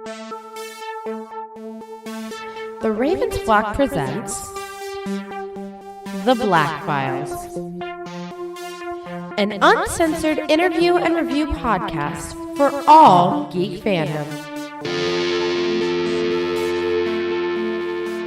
The Ravens Flock presents The Black Files, an uncensored interview and review podcast for all geek fandom.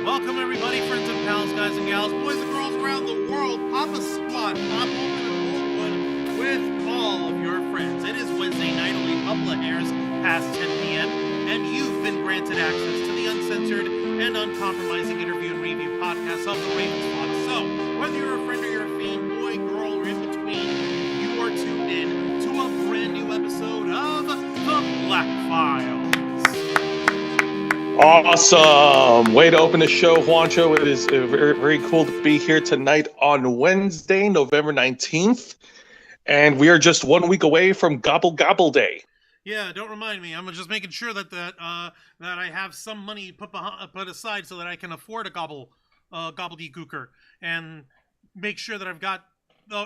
Welcome everybody, friends and pals, guys and gals, boys and girls around the world. Papa Squad, pop open a cold one with all of your friends. It is Wednesday night, only a couple of hairs past 10 p.m., and you've been granted access to the uncensored and uncompromising interview and review podcast of the Ravens Flock. So, whether you're a friend or you're a fiend, boy, girl, or in between, you are tuned in to a brand new episode of The Black Files. Awesome! Way to open the show, Juancho. It is very, very cool to be here tonight on Wednesday, November 19th. And we are just 1 week away from Gobble Gobble Day. Yeah, don't remind me. I'm just making sure that I have some money put aside so that I can afford a gobbledygooker and make sure that I've got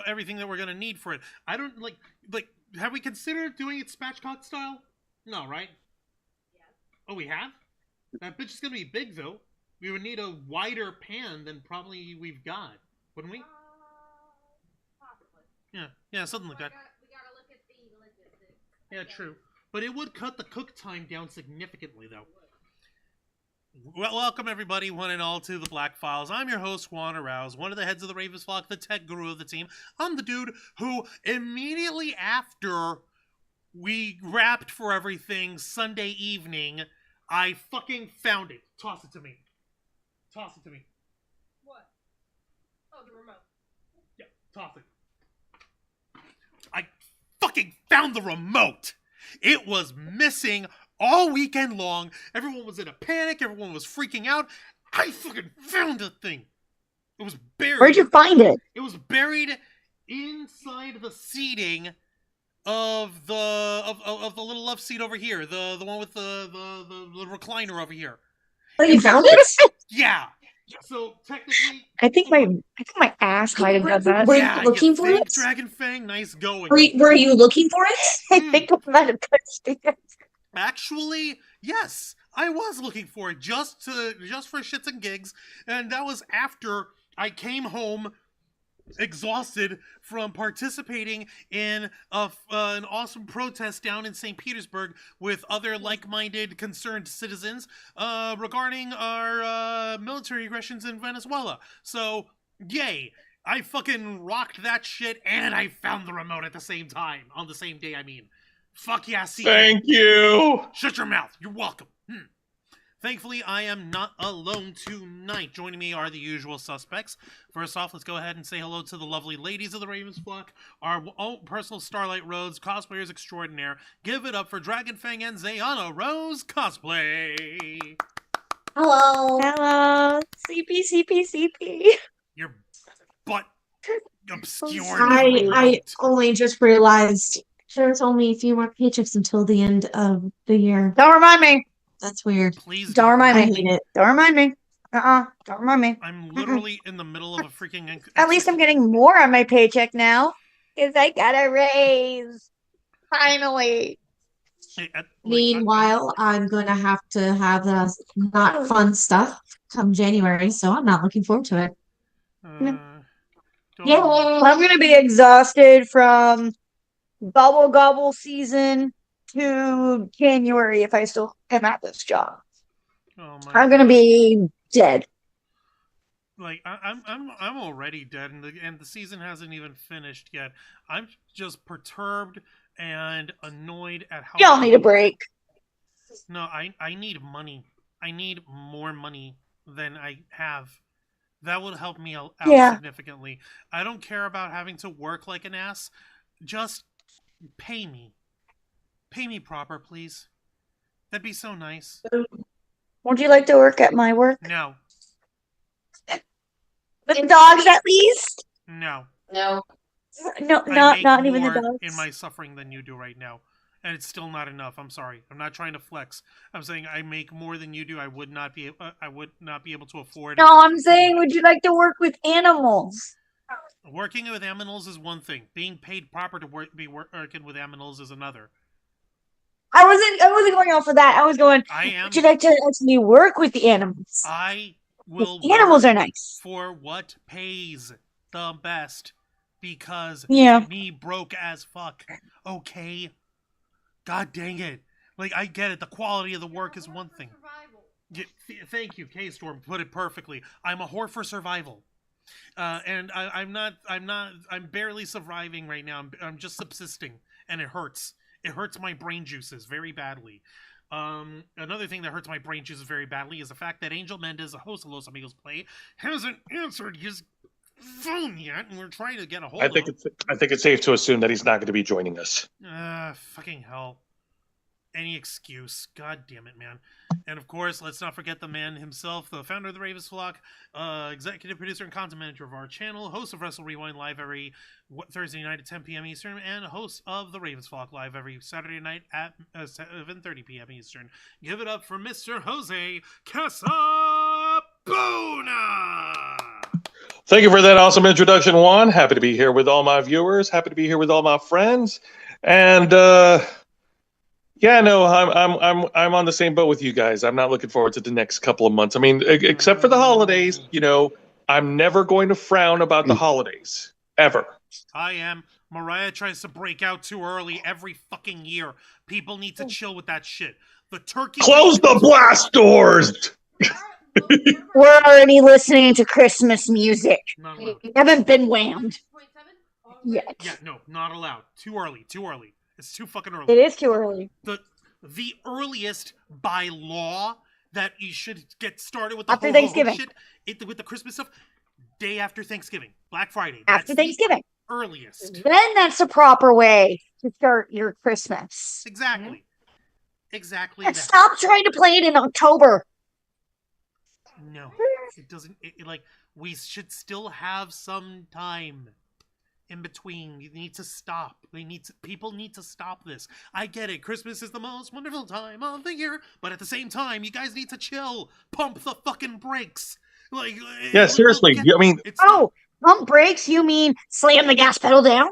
everything that we're gonna need for it. I don't like. Have we considered doing it spatchcock style? No, right? Yeah. Oh, we have. That bitch is gonna be big though. We would need a wider pan than probably we've got, wouldn't we? Possibly. Yeah, something like that. We gotta look at the logistics. Yeah, true. But it would cut the cook time down significantly, though. Well, welcome everybody, one and all, to the Black Files. I'm your host, Juan Arouse, one of the heads of the Ravens Flock, the tech guru of the team. I'm the dude who, immediately after we wrapped for everything Sunday evening, I fucking found it. Toss it to me. Toss it to me. What? Oh, the remote. Yeah, toss it. I fucking found the remote! It was missing all weekend long. Everyone was in a panic. Everyone was freaking out. I fucking found the thing. It was buried. Where'd you find it? It was buried inside the seating of the little love seat over here. The one with the recliner over here. Oh, you found it? Yeah. So technically, I think my ass might have done that. Were yeah, you looking for think, it? Dragon Fang, nice going. Were you looking for it? I think I might have touched it. Actually, yes, I was looking for it just for shits and gigs, and that was after I came home exhausted from participating in an awesome protest down in St. Petersburg with other like-minded concerned citizens regarding our military aggressions in Venezuela. So, yay. I fucking rocked that shit, and I found the remote at the same time. On the same day, I mean. Fuck yeah, see. Thank you! Shut your mouth. You're welcome. Thankfully, I am not alone tonight. Joining me are the usual suspects. First off, let's go ahead and say hello to the lovely ladies of the Ravens Flock, our own personal Starlight Rose cosplayers extraordinaire. Give it up for Dragon Fang and Zayana Rose cosplay. Hello. Hello. CP. Your butt obscured. I only just realized there's only a few more paychecks until the end of the year. Don't remind me. That's weird. Please Don't remind I me. hate it. Don't remind me. Don't remind me. I'm literally in the middle of a freaking... At least I'm getting more on my paycheck now. Because I got a raise. Finally. Meanwhile, I'm going to have the not fun stuff come January, so I'm not looking forward to it. Yeah. I'm going to be exhausted from Gobble Gobble season to January if I still am at this job. Oh my I'm going to be dead. Like I'm already dead, and the season hasn't even finished yet. I'm just perturbed and annoyed at how Y'all need a break. No, I need money. I need more money than I have. That would help me out significantly. I don't care about having to work like an ass. Just pay me. Pay me proper, please. That'd be so nice. Would you like to work at my work? No. The dogs, at least? No. No. No, I make not even the more dogs. in my suffering than you do right now. And it's still not enough. I'm sorry. I'm not trying to flex. I'm saying I make more than you do. I would not be able to afford. No, I'm saying, would you like to work with animals? Working with aminals is one thing. Being paid proper to working with aminals is another. I wasn't going off of that. I was going, I am. would you like to actually work with the animals? I will The animals work are nice. for what pays the best because Yeah. me broke as fuck. Okay? God dang it. Like, I get it. The quality of the work is one thing. Yeah, thank you, K-Storm. Put it perfectly. I'm a whore for survival. And I'm barely surviving right now. I'm just subsisting, and it hurts. It hurts my brain juices very badly. Another thing that hurts my brain juices very badly is the fact that Angel Mendez, the host of Los Amigos Play, hasn't answered his phone yet, and we're trying to get a hold of him. I think it's safe to assume that he's not going to be joining us. Fucking hell. Any excuse. God damn it, man. And of course, let's not forget the man himself, the founder of the Ravens Flock, executive producer and content manager of our channel, host of Wrestle Rewind live every Thursday night at 10 p.m. Eastern, and host of the Ravens Flock live every Saturday night at 7:30 p.m. Eastern. Give it up for Mr. Jose Casabona! Thank you for that awesome introduction, Juan. Happy to be here with all my viewers. Happy to be here with all my friends. And yeah, no, I'm on the same boat with you guys. I'm not looking forward to the next couple of months. I mean, except for the holidays, you know, I'm never going to frown about the holidays ever. I am. Mariah tries to break out too early every fucking year. People need to chill with that shit. The turkey. Close the blast doors. We're already listening to Christmas music. Not allowed. We haven't been whammed yet. Yeah, no, not allowed. Too early. Too early. It's too fucking early. It is too early. The earliest by law that you should get started with the After Thanksgiving. shit, with the Christmas stuff, day after Thanksgiving, Black Friday. After Thanksgiving. Earliest. Then that's the proper way to start your Christmas. Exactly. Exactly. And stop trying to play it in October. No, it doesn't. Like, we should still have some time in between. You need to stop. People need to stop this. I get it. Christmas is the most wonderful time of the year, but at the same time, you guys need to chill. Pump the fucking brakes. Like, yeah, seriously. I mean, pump brakes? You mean slam the gas pedal down?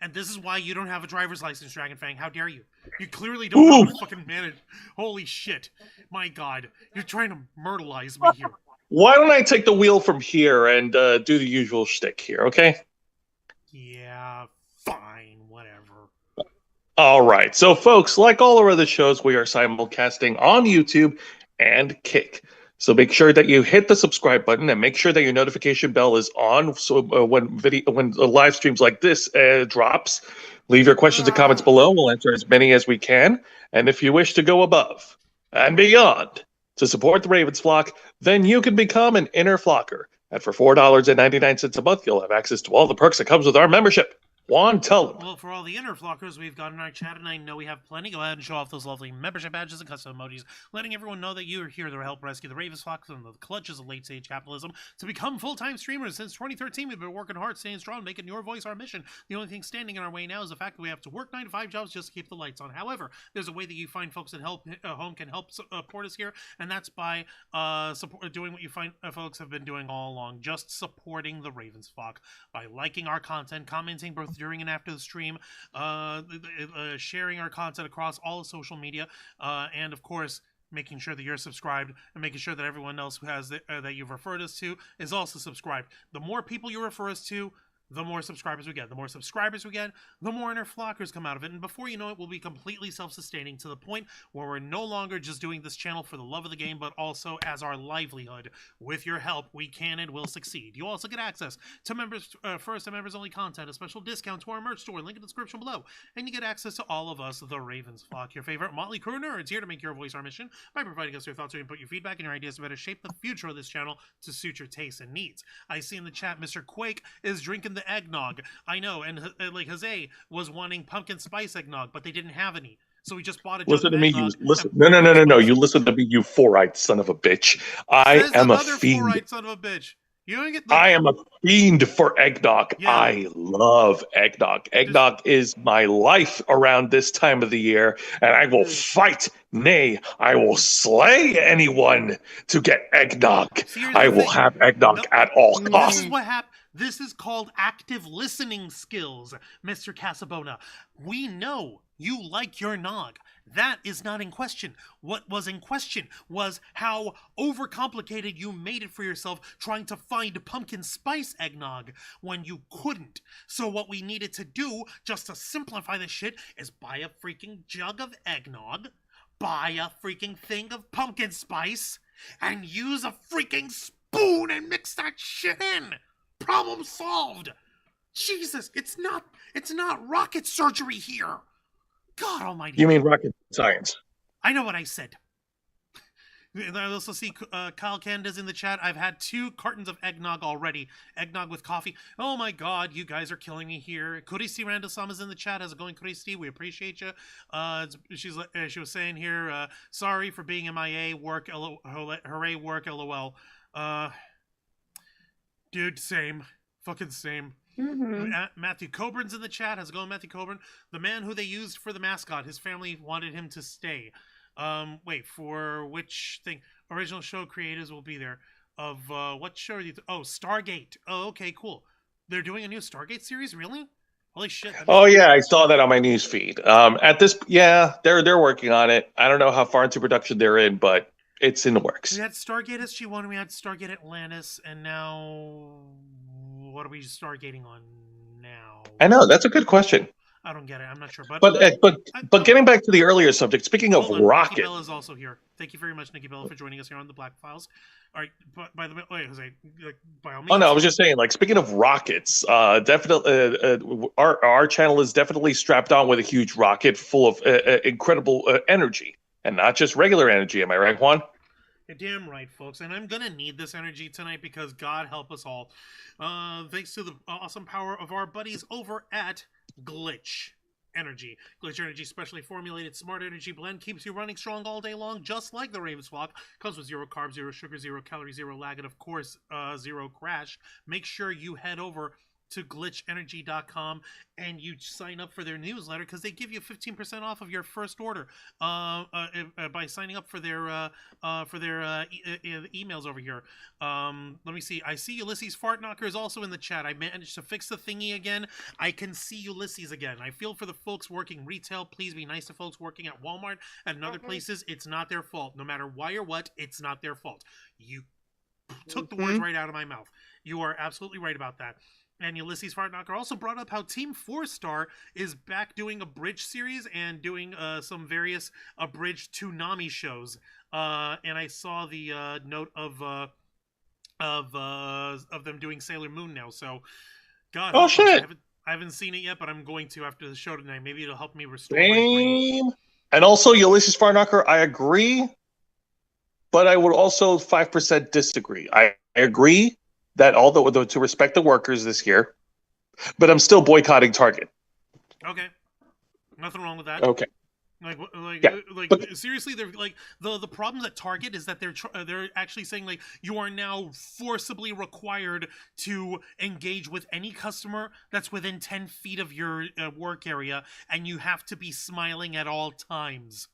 And this is why you don't have a driver's license, Dragonfang. How dare you? You clearly don't know how to fucking manage. Holy shit. My God. You're trying to myrtleize me here. Why don't I take the wheel from here and do the usual shtick here, okay? Yeah, fine, whatever. All right. So, folks, like all our other shows, we are simulcasting on YouTube and Kick. So make sure that you hit the subscribe button and make sure that your notification bell is on. So when live streams like this drops, leave your questions and comments below. We'll answer as many as we can. And if you wish to go above and beyond to support the Ravens Flock, then you can become an inner flocker. And for $4.99 a month, you'll have access to all the perks that comes with our membership. Juan, tell them. Well, for all the inner flockers we've got in our chat, and I know we have plenty, go ahead and show off those lovely membership badges and custom emojis, letting everyone know that you are here to help rescue the Ravens Flock from the clutches of late-stage capitalism. To become full-time streamers since 2013, we've been working hard, staying strong, making your voice our mission. The only thing standing in our way now is the fact that we have to work 9 to 5 jobs just to keep the lights on. However, there's a way that you find folks at home can help support us here, and that's by doing what you find folks have been doing all along, just supporting the Ravens Flock by liking our content, commenting both during and after the stream, sharing our content across all of social media, and of course making sure that you're subscribed and making sure that everyone else who has that you've referred us to is also subscribed. The more people you refer us to, the more subscribers we get. The more subscribers we get, the more inner flockers come out of it. And before you know it, we'll be completely self-sustaining to the point where we're no longer just doing this channel for the love of the game, but also as our livelihood. With your help, we can and will succeed. You also get access to members first and members only content, a special discount to our merch store, link in the description below. And you get access to all of us, the Ravens Flock, your favorite motley crew nerds, here to make your voice our mission by providing us your thoughts, your input, your feedback, and your ideas to better shape the future of this channel to suit your tastes and needs. I see in the chat Mr. Quake is drinking the eggnog. I know, and like Jose was wanting pumpkin spice eggnog, but they didn't have any, so we just bought a. Listen to me, you listen. No! You listen to me, you four-eyed son of a bitch. I am a fiend. Four-eyed son of a bitch. You don't get. I am a fiend for eggnog. Yeah. I love eggnog. Eggnog is my life around this time of the year, and I will fight Nay, I will slay anyone to get eggnog. See, here's I the will thing. have eggnog No, at all this is costs. what happened. This is called active listening skills, Mr. Casabona. We know you like your nog. That is not in question. What was in question was how overcomplicated you made it for yourself trying to find pumpkin spice eggnog when you couldn't. So what we needed to do, just to simplify this shit, is buy a freaking jug of eggnog, buy a freaking thing of pumpkin spice, and use a freaking spoon and mix that shit in. Problem solved. Jesus, it's not rocket surgery here. God almighty. You mean rocket science? I know what I said. I also see Kyle Canada's in the chat. I've had 2 cartons of eggnog already. Eggnog with coffee. Oh my god, you guys are killing me here. Kuristi Randall-Sama's in the chat. How's it going, Kuristi? We appreciate you. She was saying here, sorry for being MIA. Work, hooray, work, LOL. Dude, same. Fucking same. Matthew Coburn's in the chat. How's it going, Matthew Coburn? The man who they used for the mascot. His family wanted him to stay. Wait, for which thing? Original show creators will be there. Of what show are you? Stargate. Oh, okay, cool. They're doing a new Stargate series, really? Holy shit! Oh yeah, I saw that on my news feed. They're working on it. I don't know how far into production they're in, but it's in the works. We had Stargate SG-1, we had Stargate Atlantis, and now what are we Stargating on now? I know, that's a good question. I don't get it. I'm not sure, But getting back to the earlier subject, speaking of rocket, Nikki Bella is also here. Thank you very much, Nikki Bella, for joining us here on the Black Files. All right, by the way, Jose, by all means. oh no, I was just saying, like, speaking of rockets, definitely, our channel is definitely strapped on with a huge rocket full of incredible energy, and not just regular energy. Am I right, Juan? You're damn right, folks, and I'm gonna need this energy tonight because God help us all. Thanks to the awesome power of our buddies over at Glitch Energy. Glitch Energy specially formulated smart energy blend keeps you running strong all day long, just like the Ravens flock. Comes with 0 carbs, 0 sugar, 0 calories, 0 lag, and of course, 0 crash. Make sure you head over to glitchenergy.com and you sign up for their newsletter because they give you 15% off of your first order by signing up for their emails over here. Let me see. I see Ulysses Fartknocker is also in the chat. I managed to fix the thingy again. I can see Ulysses again. I feel for the folks working retail. Please be nice to folks working at Walmart and other places. It's not their fault. No matter why or what, it's not their fault. You took the words right out of my mouth. You are absolutely right about that. And Ulysses Fartknocker also brought up how Team 4-Star is back doing a bridge series and doing some various abridged Toonami shows. And I saw the note of them doing Sailor Moon now. So, God, Oh shit! I haven't seen it yet, but I'm going to after the show tonight. Maybe it'll help me restore my brain. And also, Ulysses Fartknocker, I agree, but I would also 5% disagree. I agree that although to respect the workers this year, but I'm still boycotting Target. Okay, nothing wrong with that. Okay. Seriously, they're like the problems at Target is that they're actually saying like you are now forcibly required to engage with any customer that's within 10 feet of your work area, and you have to be smiling at all times.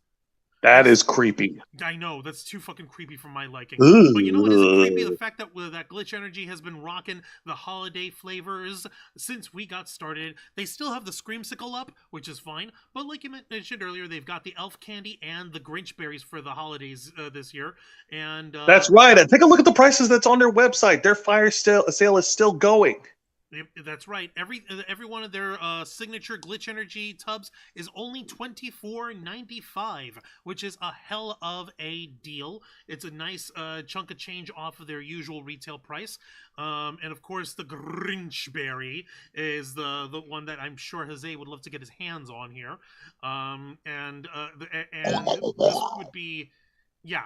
That is creepy. I know, that's too fucking creepy for my liking. Ooh. But you know what isn't creepy? The fact that that Glitch Energy has been rocking the holiday flavors since we got started. They still have the Screamsicle up, which is fine. But like you mentioned earlier, they've got the Elf Candy and the Grinch Berries for the holidays this year. And that's right. And take a look at the prices that's on their website. Their fire sale is still going. That's right. Every one of their signature Glitch Energy tubs is only $24.95, which is a hell of a deal. It's a nice chunk of change off of their usual retail price. And of course, the Grinch Berry is the one that I'm sure Jose would love to get his hands on here. And this would be, yeah.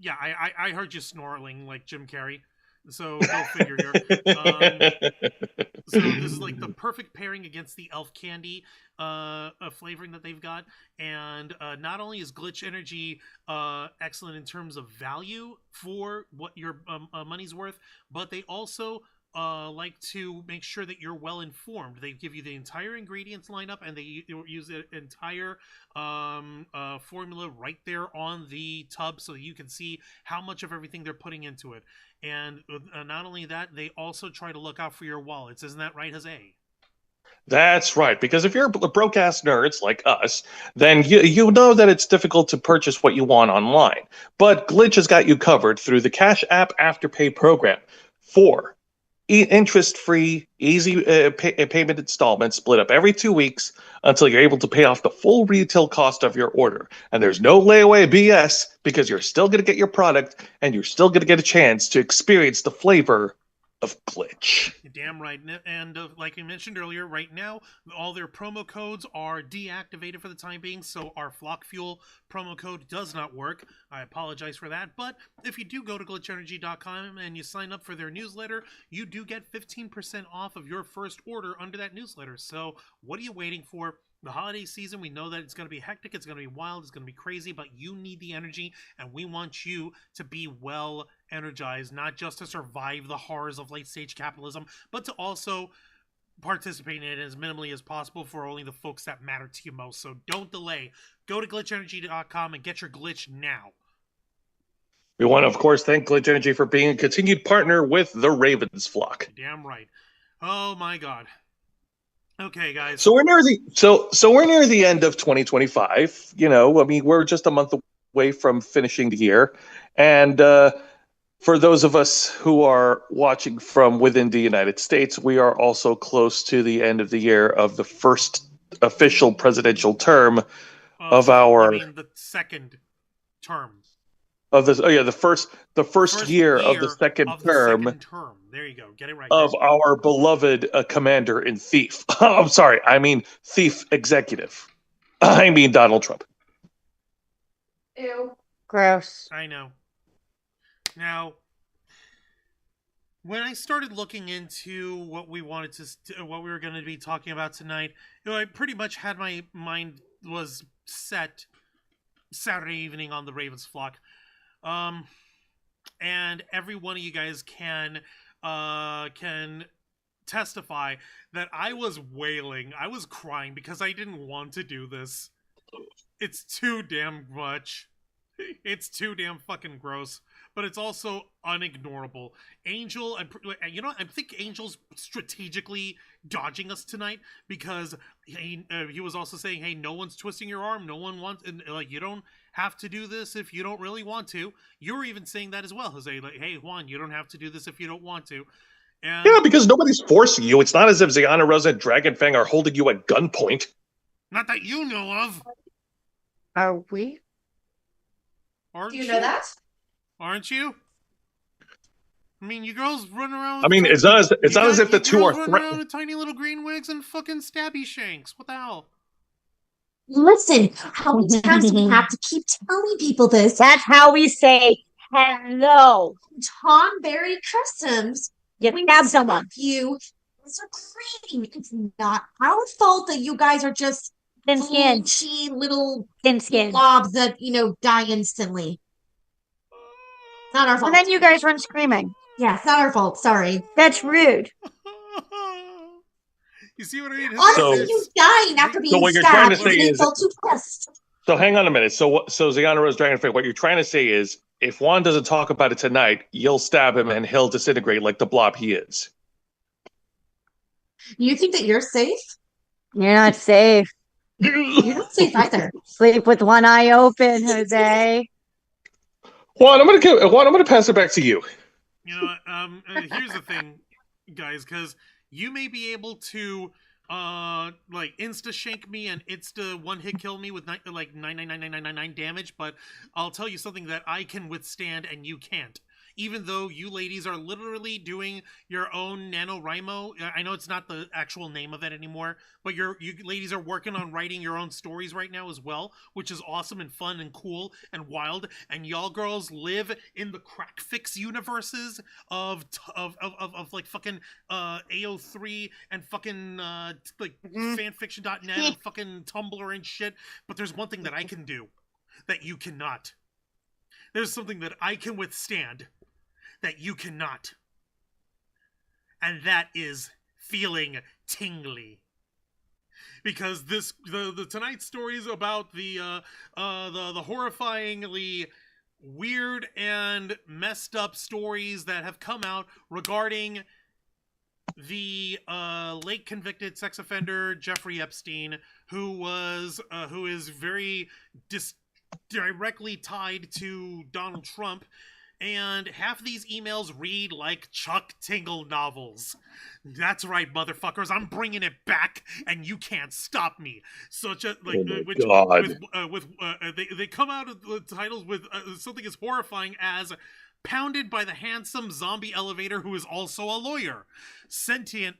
I heard you snarling like Jim Carrey. So go figure here. So this is like the perfect pairing against the Elf Candy flavoring that they've got. And not only is Glitch Energy excellent in terms of value for what your money's worth, but they also like to make sure that you're well informed. They give you the entire ingredients lineup, and they use the entire formula right there on the tub, so you can see how much of everything they're putting into it. And not only that, they also try to look out for your wallets. Isn't that right, Jose? That's right, because if you're broke ass nerds like us, then you know that it's difficult to purchase what you want online. But Glitch has got you covered through the Cash App Afterpay program for interest-free, easy payment installments split up every 2 weeks until you're able to pay off the full retail cost of your order. And there's no layaway BS because you're still going to get your product and you're still going to get a chance to experience the flavor of Glitch. You're damn right. And like I mentioned earlier, right now, all their promo codes are deactivated for the time being, so our Flock Fuel promo code does not work. I apologize for that, but if you do go to glitchenergy.com and you sign up for their newsletter, you do get 15% off of your first order under that newsletter. So what are you waiting for? The holiday season, we know that it's going to be hectic, it's going to be wild, it's going to be crazy, but you need the energy, and we want you to be well energized, not just to survive the horrors of late-stage capitalism, but to also participate in it as minimally as possible for only the folks that matter to you most. So don't delay. Go to glitchenergy.com and get your glitch now. We want to, of course, thank Glitch Energy for being a continued partner with the Ravens flock. Damn right. Oh my god. Okay, guys. So we're near the end of 2025. You know, I mean, we're just a month away from finishing the year, and for those of us who are watching from within the United States, we are also close to the end of the year of the first official presidential term of our. I mean, the second term. Of this, the first year of the second term. There you go. Get it right. Of our beloved commander in Thief. I'm sorry. I mean Thief Executive. I mean Donald Trump. Ew. Gross. I know. Now, when I started looking into what we wanted what we were going to be talking about tonight, you know, I pretty much had my mind was set Saturday evening on the Ravens flock. And every one of you guys can testify that I was wailing, I was crying because I didn't want to do this. It's too damn much. It's too damn fucking gross, but it's also unignorable. Angel, I think Angel's strategically dodging us tonight because he was also saying, hey, no one's twisting your arm, no one wants, and like, you don't have to do this if you don't really want to. You were even saying that as well, Jose, like, hey, Juan, you don't have to do this if you don't want to. And yeah, because nobody's forcing you. It's not as if Ziana Rosa and Dragonfang are holding you at gunpoint. Not that you know of. Are we? Aren't Do you know that? Aren't you? I mean, you girls run around. I mean, it's not as if the two are running around with tiny little green wigs and fucking stabby shanks. What the hell? Listen, how many times do we have to keep telling people this? That's how we say hello. Tom Berry Customs. You stab someone. You are creating. It's not our fault that you guys are just Thin skin. cheap little Thin skin. blobs that, die instantly. Not our fault. And then you guys run screaming. Yeah, it's not our fault. Sorry. That's rude. You see what I mean? Honestly, you dying after being what you're stabbed. trying to say They is- felt too pressed. So hang on a minute. So Ziana Rose Dragonfang, what you're trying to say is, if Juan doesn't talk about it tonight, you'll stab him and he'll disintegrate like the blob he is. You think that you're safe? You're not safe. You're not safe either. Sleep with one eye open, Jose. Juan, I'm gonna pass it back to you. You know, here's the thing, guys, because you may be able to like insta shank me and insta one hit kill me with 99999 damage, but I'll tell you something that I can withstand and you can't. Even though you ladies are literally doing your own NaNoWriMo, I know it's not the actual name of it anymore, but you ladies are working on writing your own stories right now as well, which is awesome and fun and cool and wild. And y'all girls live in the crack fix universes of like fucking AO3 and fucking like fanfiction.net and fucking Tumblr and shit. But there's one thing that I can do that you cannot. There's something that I can withstand that you cannot. and that is feeling tingly. Because the tonight's story is about the horrifyingly weird and messed up stories that have come out regarding the late convicted sex offender Jeffrey Epstein, who is very directly tied to Donald Trump. And half of these emails read like Chuck Tingle novels. That's right, motherfuckers. I'm bringing it back, and you can't stop me. Such a like, they come out of the titles with something as horrifying as "Pounded by the handsome zombie elevator who is also a lawyer." Sentient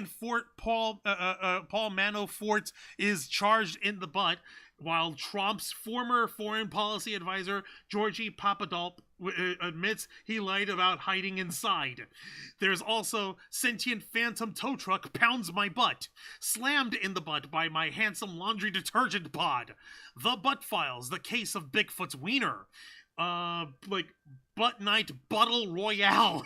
Fort Paul Manafort is charged in the butt, while Trump's former foreign policy advisor, Georgie Papadopoulos, admits he lied about hiding inside. There's also sentient phantom tow truck pounds my butt, slammed in the butt by my handsome laundry detergent pod. The Butt Files, the case of Bigfoot's wiener. Butt Night Bottle Royale.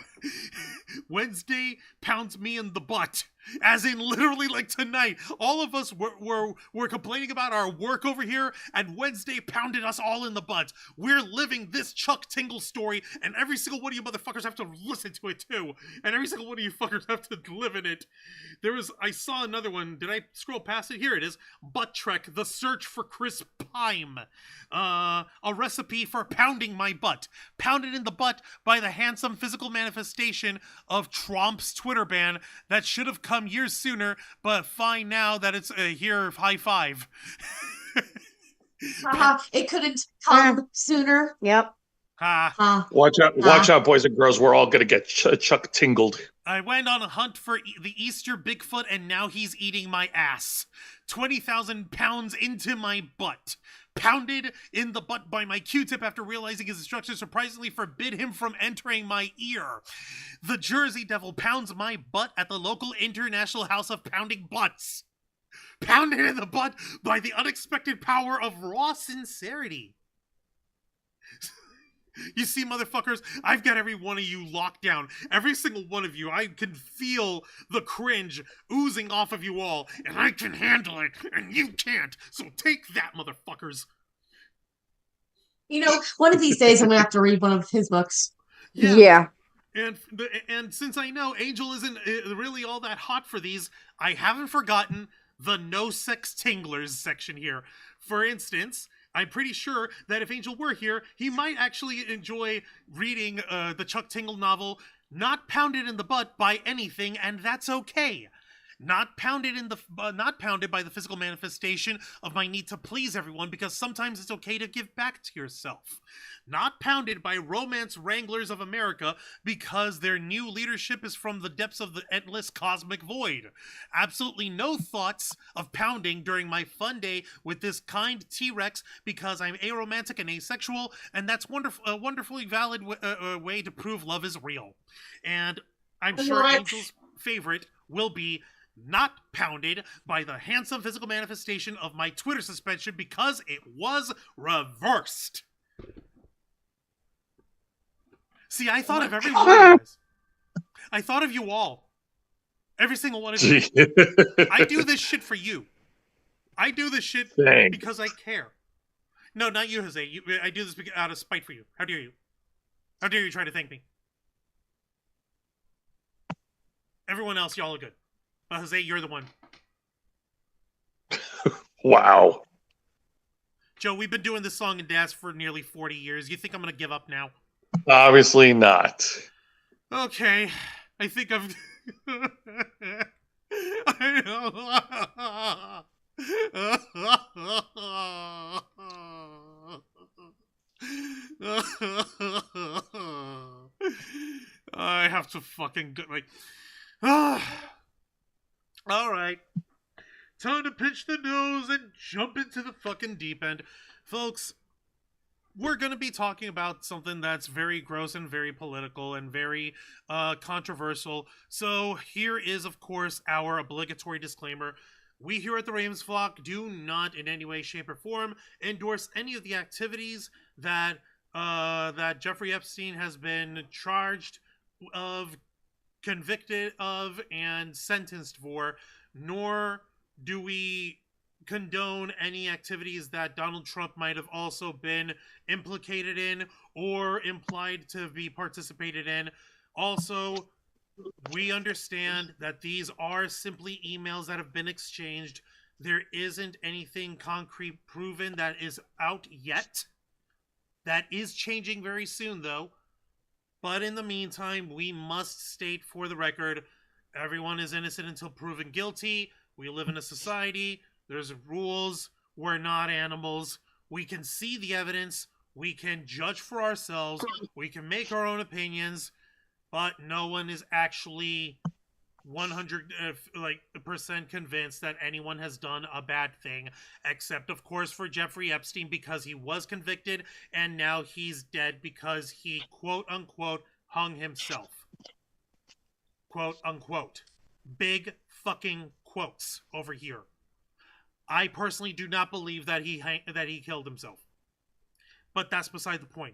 Wednesday pounds me in the butt. As in literally like tonight, all of us were complaining about our work over here, and Wednesday pounded us all in the butt. We're living this Chuck Tingle story, and every single one of you motherfuckers have to listen to it too. And every single one of you fuckers have to live in it. I saw another one. Did I scroll past it? Here it is. Butt Trek, the search for Chris Pime. A recipe for pounding my butt. Pounded in the butt by the handsome physical manifestation of Trump's Twitter ban that should have come years sooner, but fine now that it's here. High five. It couldn't come sooner. Yep. Watch out, boys and girls. We're all gonna get Chuck Tingled. I went on a hunt for the Easter Bigfoot, and now he's eating my ass. 20,000 pounds into my butt. Pounded in the butt by my Q-tip after realizing his instructions surprisingly forbid him from entering my ear. The Jersey Devil pounds my butt at the local International House of Pounding Butts. Pounded in the butt by the unexpected power of raw sincerity. You see, motherfuckers, I've got every one of you locked down. Every single one of you. I can feel the cringe oozing off of you all, and I can handle it, and you can't. So take that, motherfuckers. You know, one of these days I'm going to have to read one of his books. Yeah. And since I know Angel isn't really all that hot for these, I haven't forgotten the no sex tinglers section here. For instance, I'm pretty sure that if Angel were here, he might actually enjoy reading the Chuck Tingle novel, Not Pounded in the Butt by Anything, and That's Okay. Not pounded by the physical manifestation of my need to please everyone, because sometimes it's okay to give back to yourself. Not pounded by romance wranglers of America, because their new leadership is from the depths of the endless cosmic void. Absolutely no thoughts of pounding during my fun day with this kind T-Rex, because I'm aromantic and asexual, and that's a wonderfully valid way to prove love is real. And I'm sure Angel's favorite will be not pounded by the handsome physical manifestation of my Twitter suspension, because it was reversed. See, I thought of every one of you guys. I thought of you all. Every single one of you. I do this shit for you. I do this shit because I care. No, not you, Jose. I do this out of spite for you. How dare you? How dare you try to thank me? Everyone else, y'all are good. But Jose, you're the one. Wow. Joe, we've been doing this song and dance for nearly 40 years. You think I'm going to give up now? Obviously not. Okay. I think I've... I have to fucking... Alright. Time to pinch the nose and jump into the fucking deep end. Folks, we're going to be talking about something that's very gross and very political and very controversial. So here is, of course, our obligatory disclaimer. We here at the Ravens Flock do not in any way, shape, or form endorse any of the activities that Jeffrey Epstein has been charged of convicted of and sentenced for, nor do we condone any activities that Donald Trump might have also been implicated in or implied to be participated in. Also, we understand that these are simply emails that have been exchanged. There isn't anything concrete proven that is out yet. That is changing very soon, though. But in the meantime, we must state for the record, everyone is innocent until proven guilty. We live in a society. There's rules. We're not animals. We can see the evidence. We can judge for ourselves. We can make our own opinions. But no one is actually 100% convinced that anyone has done a bad thing, except of course for Jeffrey Epstein, because he was convicted and now he's dead because he quote unquote hung himself, quote unquote. Big fucking quotes over here. I personally do not believe that he killed himself, but that's beside the point.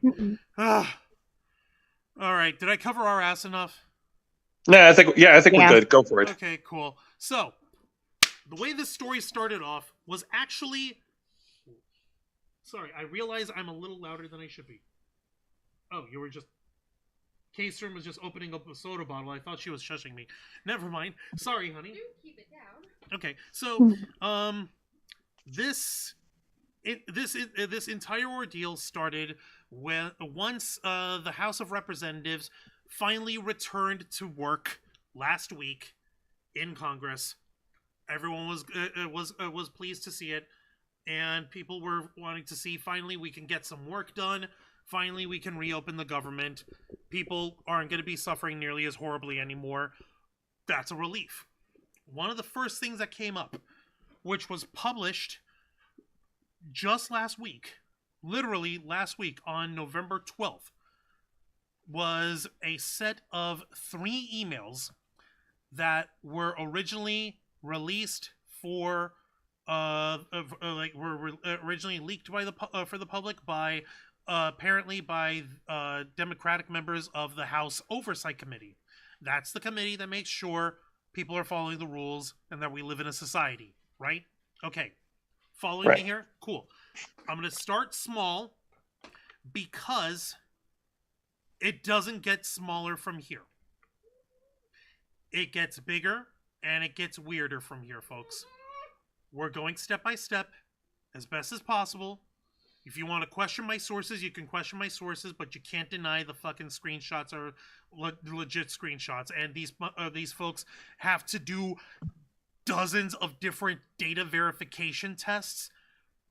All right, did I cover our ass enough? I think we're good. Go for it. Okay, cool. So, the way this story started off was actually... Sorry, I realize I'm a little louder than I should be. Oh, you were just... K-Stern was just opening up a soda bottle. I thought she was shushing me. Never mind. Sorry, honey. Do keep it down. Okay, so, this entire ordeal started when once the House of Representatives finally returned to work last week in Congress. Everyone was pleased to see it, and people were wanting to see finally we can get some work done. Finally, we can reopen the government. People aren't going to be suffering nearly as horribly anymore. That's a relief. One of the first things that came up, which was published just last week, literally last week on November 12th, was a set of 3 emails that were originally released for originally leaked by for the public by apparently by Democratic members of the House Oversight Committee. That's the committee that makes sure people are following the rules and that we live in a society, right? Okay. Following me here? Cool. I'm going to start small because it doesn't get smaller from here. It gets bigger and it gets weirder from here, folks. We're going step by step as best as possible. If you want to question my sources, you can question my sources, but you can't deny the fucking screenshots are legit screenshots. And these folks have to do dozens of different data verification tests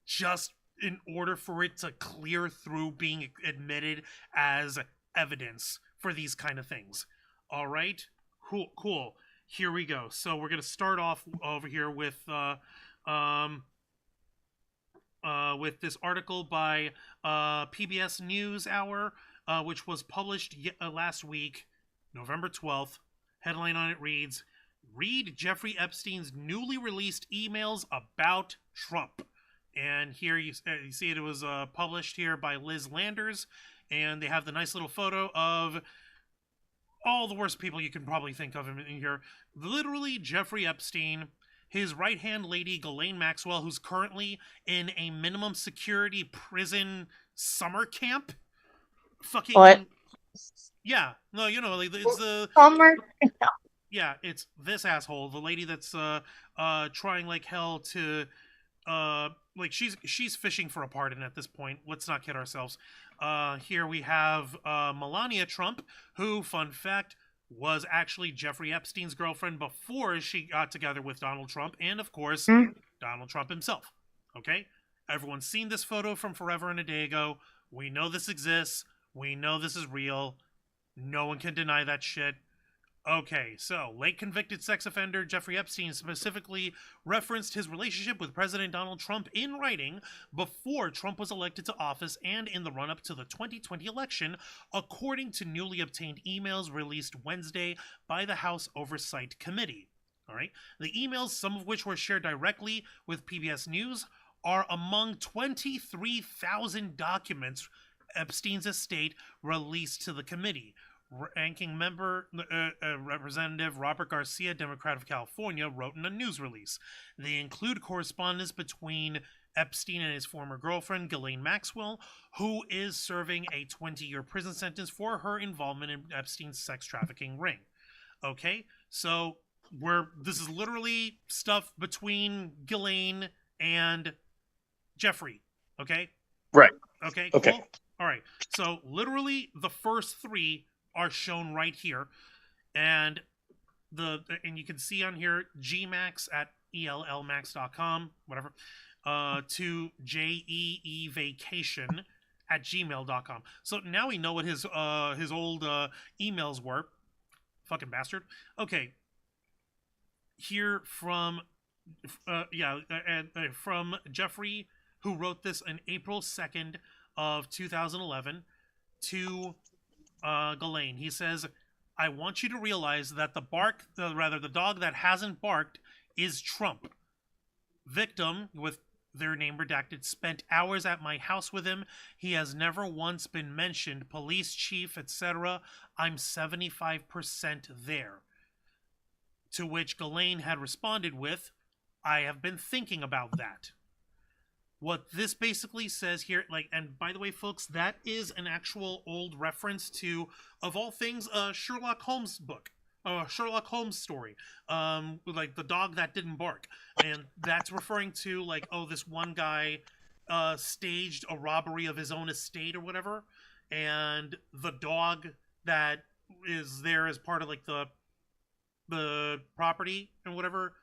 just in order for it to clear through being admitted as evidence for these kind of things. All right? Cool. Here we go. So we're going to start off over here with this article by PBS NewsHour, which was published last week, November 12th. Headline on it reads, "Read Jeffrey Epstein's newly released emails about Trump." And here you see it was published here by Liz Landers, and they have the nice little photo of all the worst people you can probably think of in here. Literally, Jeffrey Epstein, his right-hand lady, Ghislaine Maxwell, who's currently in a minimum security prison summer camp. Fucking... What? Yeah. No, you know, it's the... Summer? Yeah, it's this asshole, the lady that's trying like hell to... like she's fishing for a pardon at this point. Let's not kid ourselves. Here we have Melania Trump, who, fun fact, was actually Jeffrey Epstein's girlfriend before she got together with Donald Trump, and of course, Donald Trump himself. Okay? Everyone's seen this photo from forever and a day ago. We know this exists. We know this is real. No one can deny that shit. Okay, so late convicted sex offender Jeffrey Epstein specifically referenced his relationship with President Donald Trump in writing before Trump was elected to office and in the run-up to the 2020 election, according to newly obtained emails released Wednesday by the House Oversight Committee. All right, the emails, some of which were shared directly with PBS News, are among 23,000 documents Epstein's estate released to the committee. Ranking member, Representative Robert Garcia, Democrat of California, wrote in a news release. They include correspondence between Epstein and his former girlfriend, Ghislaine Maxwell, who is serving a 20-year prison sentence for her involvement in Epstein's sex trafficking ring. Okay, so this is literally stuff between Ghislaine and Jeffrey. Okay? Right. Okay, Okay. cool? All right. So literally the first three are shown right here, and you can see on here Gmax at ellmax.com, whatever, to jeevacation at gmail.com. So now we know what his old emails were. Fucking bastard. Okay. Here from from Jeffrey, who wrote this on April 2nd of 2011 to Ghislaine. He says, I want you to realize that the dog that hasn't barked is Trump. Victim, with their name redacted, spent hours at my house with him. He has never once been mentioned. Police chief, etc. I'm 75% there. To which Ghislaine had responded with, I have been thinking about that. What this basically says here, and by the way, folks, that is an actual old reference to, of all things, a Sherlock Holmes book, a Sherlock Holmes story, like the dog that didn't bark, and that's referring to this one guy staged a robbery of his own estate or whatever, and the dog that is there as part of the property and whatever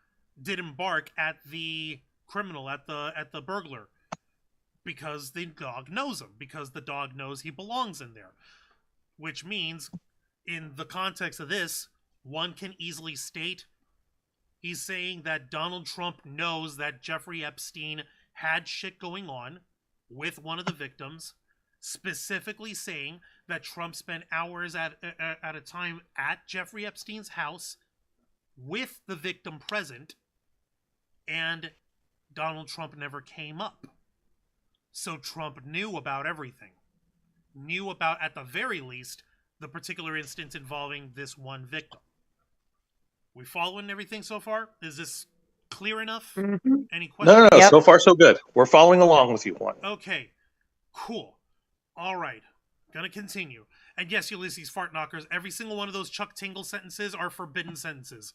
didn't bark at the criminal, at the burglar, because the dog knows him, because the dog knows he belongs in there. Which means, in the context of this, one can easily state he's saying that Donald Trump knows that Jeffrey Epstein had shit going on with one of the victims, specifically saying that Trump spent hours at a time at Jeffrey Epstein's house with the victim present, and Donald Trump never came up. So Trump knew about everything. Knew about, at the very least, the particular instance involving this one victim. We following everything so far? Is this clear enough? Mm-hmm. Any questions? No. Yep. So far, so good. We're following along with you, Juan. Okay. Cool. All right. Gonna continue. And yes, Ulysses Fart Knockers, every single one of those Chuck Tingle sentences are forbidden sentences.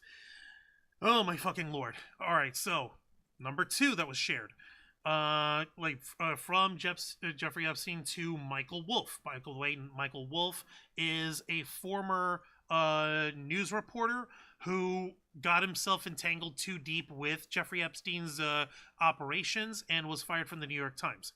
Oh my fucking lord. All right, so number 2 that was shared, from Jeffrey Epstein to Michael Wolff. Michael Wolff is a former news reporter who got himself entangled too deep with Jeffrey Epstein's operations and was fired from the New York Times.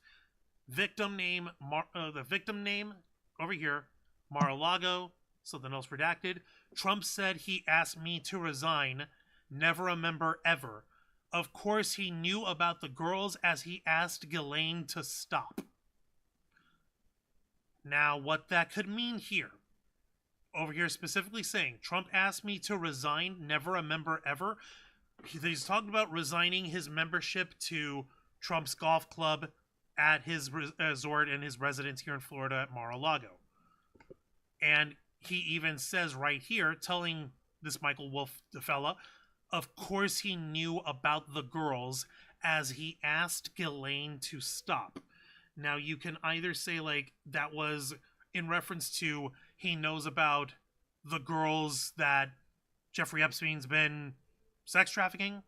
Victim name, the victim name over here, Mar-a-Lago, something else redacted. Trump said he asked me to resign. Never a member ever. Of course, he knew about the girls as he asked Ghislaine to stop. Now, what that could mean here, over here specifically saying, Trump asked me to resign, never a member ever. He's talking about resigning his membership to Trump's golf club at his resort and his residence here in Florida at Mar-a-Lago. And he even says right here, telling this Michael Wolff, the fella, of course he knew about the girls as he asked Ghislaine to stop. Now, you can either say, that was in reference to he knows about the girls that Jeffrey Epstein's been sex trafficking,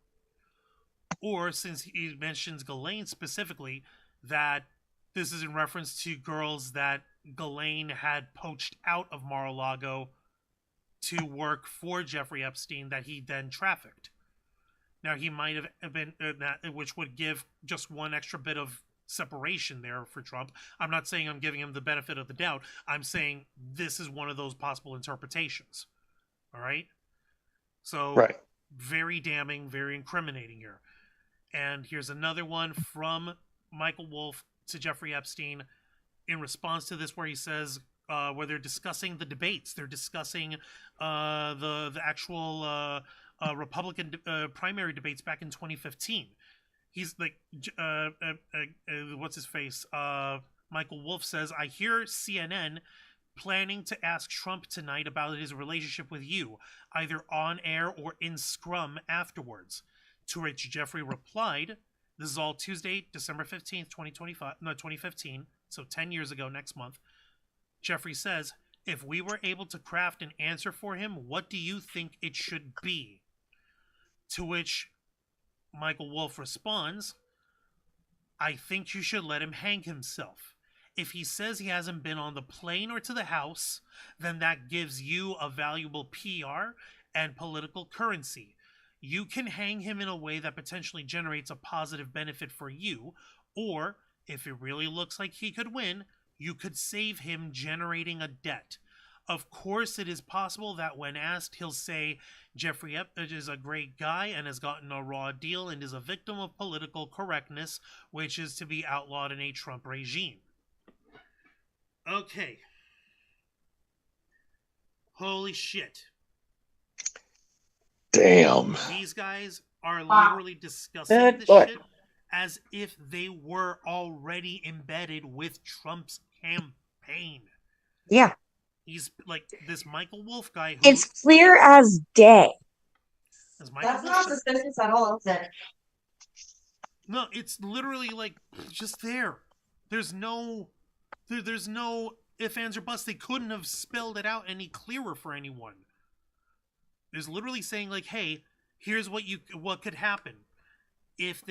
or since he mentions Ghislaine specifically, that this is in reference to girls that Ghislaine had poached out of Mar-a-Lago to work for Jeffrey Epstein that he then trafficked. Now, he might have been, which would give just one extra bit of separation there for Trump. I'm not saying I'm giving him the benefit of the doubt. I'm saying this is one of those possible interpretations. All right? So, Right. Very damning, very incriminating here. And here's another one from Michael Wolff to Jeffrey Epstein in response to this, where he says, where they're discussing the debates. They're discussing the actual Republican primary debates back in 2015. He's like, what's his face? Michael Wolff says, I hear CNN planning to ask Trump tonight about his relationship with you, either on air or in scrum afterwards. To which Jeffrey replied, this is all Tuesday, December 15th, 2015, so 10 years ago next month. Jeffrey says, if we were able to craft an answer for him, what do you think it should be? To which Michael Wolff responds, I think you should let him hang himself. If he says he hasn't been on the plane or to the house, then that gives you a valuable PR and political currency. You can hang him in a way that potentially generates a positive benefit for you, or if it really looks like he could win, you could save him generating a debt. Of course, it is possible that when asked, he'll say Jeffrey Epstein is a great guy and has gotten a raw deal and is a victim of political correctness, which is to be outlawed in a Trump regime. Okay. Holy shit. Damn. These guys are literally discussing Good this Lord. shit as if they were already embedded with Trump's campaign. Yeah. He's like this Michael Wolff guy who It's clear as day. this Michael That's Wolff not guy- suspicious at all, is it? No, it's literally like just there. There's no if, ands, or buts. They couldn't have spelled it out any clearer for anyone. There's literally saying like, hey, here's what could happen if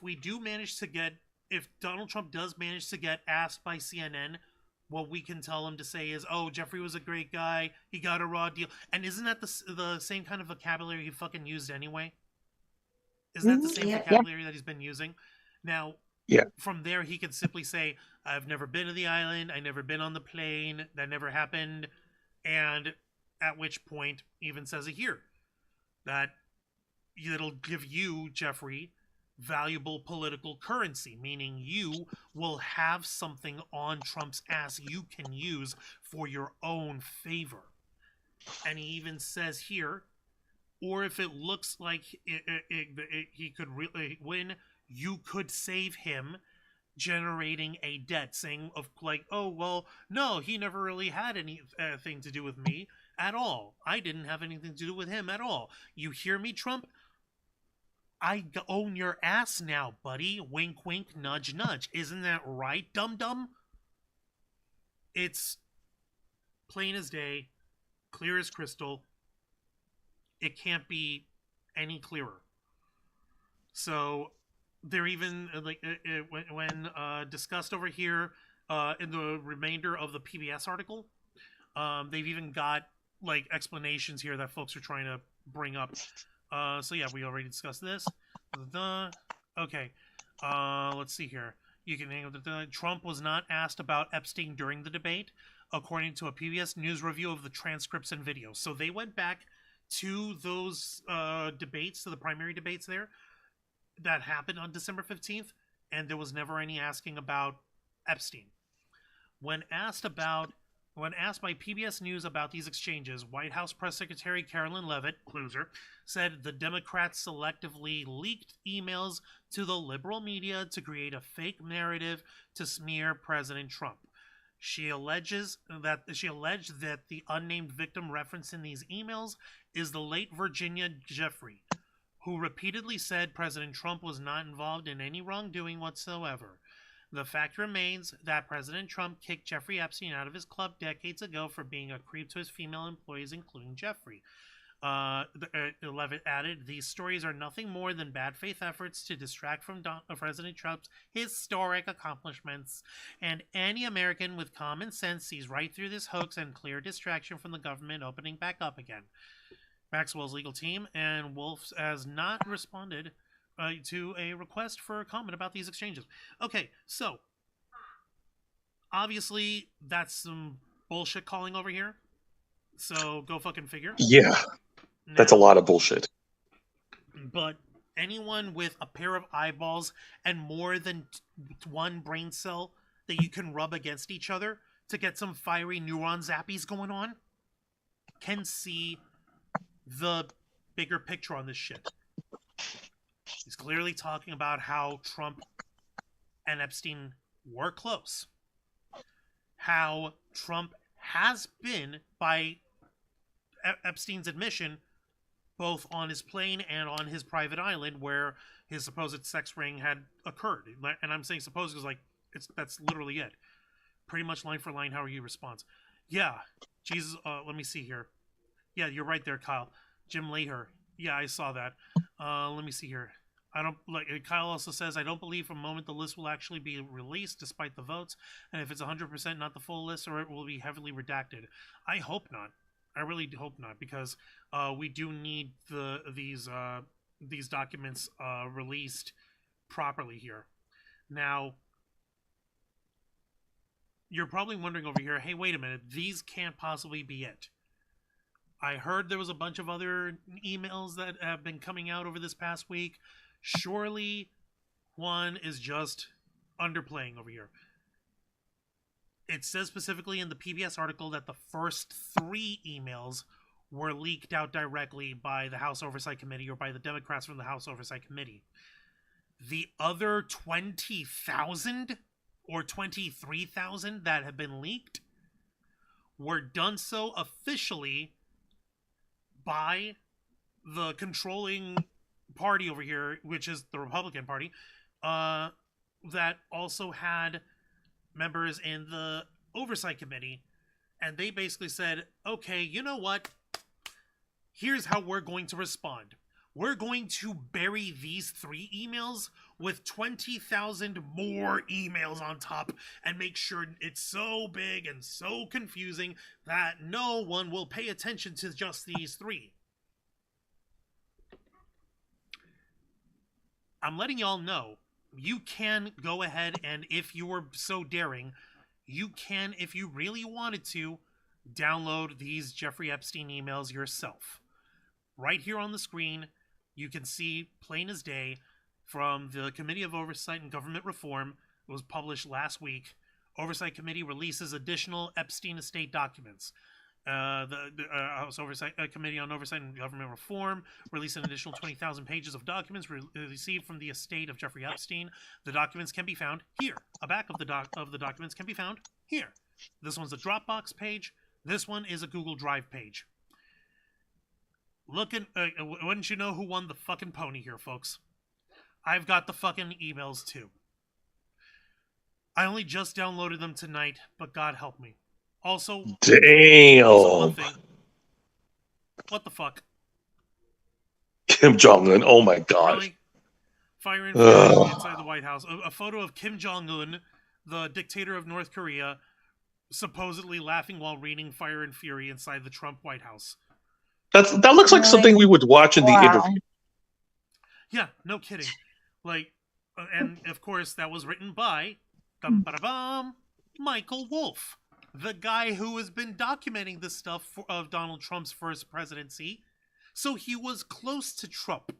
we do manage to get, if Donald Trump does manage to get asked by CNN, what we can tell him to say is, oh, Jeffrey was a great guy, he got a raw deal. And isn't that the same kind of vocabulary he fucking used anyway? Isn't that the same Yeah. vocabulary that he's been using? Now, Yeah. from there, he could simply say, I've never been to the island, I've never been on the plane, that never happened. And at which point, even says it here, that it'll give you, Jeffrey, valuable political currency, meaning you will have something on Trump's ass you can use for your own favor. And he even says here, or if it looks like he could really win, you could save him generating a debt, saying of like, oh, well, no, he never really had anything to do with me at all. I didn't have anything to do with him at all. You hear me, Trump? I own your ass now, buddy. Wink, wink, nudge, nudge. Isn't that right, dum-dum? It's plain as day, clear as crystal. It can't be any clearer. So they're even like when discussed over here in the remainder of the PBS article, they've even got like explanations here that folks are trying to bring up. So yeah, we already discussed this. Okay, let's see here. You can hang with Trump was not asked about Epstein during the debate, according to a PBS News review of the transcripts and videos. So they went back to those debates, to the primary debates there that happened on December 15th, and there was never any asking about Epstein. When asked by PBS News about these exchanges, White House Press Secretary Carolyn Leavitt, Closer, said the Democrats selectively leaked emails to the liberal media to create a fake narrative to smear President Trump. She alleged that the unnamed victim referenced in these emails is the late Virginia Jeffrey, who repeatedly said President Trump was not involved in any wrongdoing whatsoever. The fact remains that President Trump kicked Jeffrey Epstein out of his club decades ago for being a creep to his female employees, including Jeffrey. Leavitt added, these stories are nothing more than bad faith efforts to distract from President Trump's historic accomplishments, and any American with common sense sees right through this hoax and clear distraction from the government opening back up again. Maxwell's legal team and Wolff has not responded to a request for a comment about these exchanges. Okay, so obviously that's some bullshit calling over here. So go fucking figure. Yeah, that's a lot of bullshit. But anyone with a pair of eyeballs and more than one brain cell that you can rub against each other to get some fiery neuron zappies going on can see the bigger picture on this shit. He's clearly talking about how Trump and Epstein were close. How Trump has been, by Epstein's admission, both on his plane and on his private island where his supposed sex ring had occurred. And I'm saying supposed because, like, that's literally it. Pretty much line for line how he responds. Yeah, Jesus, let me see here. Yeah, you're right there, Kyle. Jim Leher. Yeah, I saw that. Let me see here. I don't like. Kyle also says, I don't believe for a moment the list will actually be released despite the votes, and if it's 100% not the full list, or it will be heavily redacted. I hope not. I really hope not, because we do need these documents released properly here. Now, you're probably wondering over here, hey, wait a minute, these can't possibly be it. I heard there was a bunch of other emails that have been coming out over this past week. Surely one is just underplaying over here. It says specifically in the PBS article that the first 3 emails were leaked out directly by the House Oversight Committee or by the Democrats from the House Oversight Committee. The other 20,000 or 23,000 that have been leaked were done so officially by the controlling party over here, which is the Republican Party, that also had members in the Oversight Committee, and they basically said, okay, you know what? Here's how we're going to respond. We're going to bury these 3 emails with 20,000 more emails on top and make sure it's so big and so confusing that no one will pay attention to just these 3. I'm letting y'all know, you can go ahead and, if you were so daring, you can, if you really wanted to, download these Jeffrey Epstein emails yourself. Right here on the screen, you can see plain as day from the Committee of Oversight and Government Reform. It was published last week. Oversight Committee releases additional Epstein estate documents. The House Oversight Committee on Oversight and Government Reform released an additional 20,000 pages of documents received from the estate of Jeffrey Epstein. The documents can be found here. A back of the documents can be found here. This one's a Dropbox page. This one is a Google Drive page. Look at, wouldn't you know who won the fucking pony here, folks? I've got the fucking emails too. I only just downloaded them tonight, but God help me. Also, damn. Also one thing. What the fuck? Kim Jong-un, oh my god. Really? Fire and fury inside the White House. A photo of Kim Jong-un, the dictator of North Korea, supposedly laughing while reading Fire and Fury inside the Trump White House. That looks like something we would watch in the interview. Yeah, no kidding. Like, and of course that was written by Michael Wolff, the guy who has been documenting this stuff of Donald Trump's first presidency. So he was close to Trump.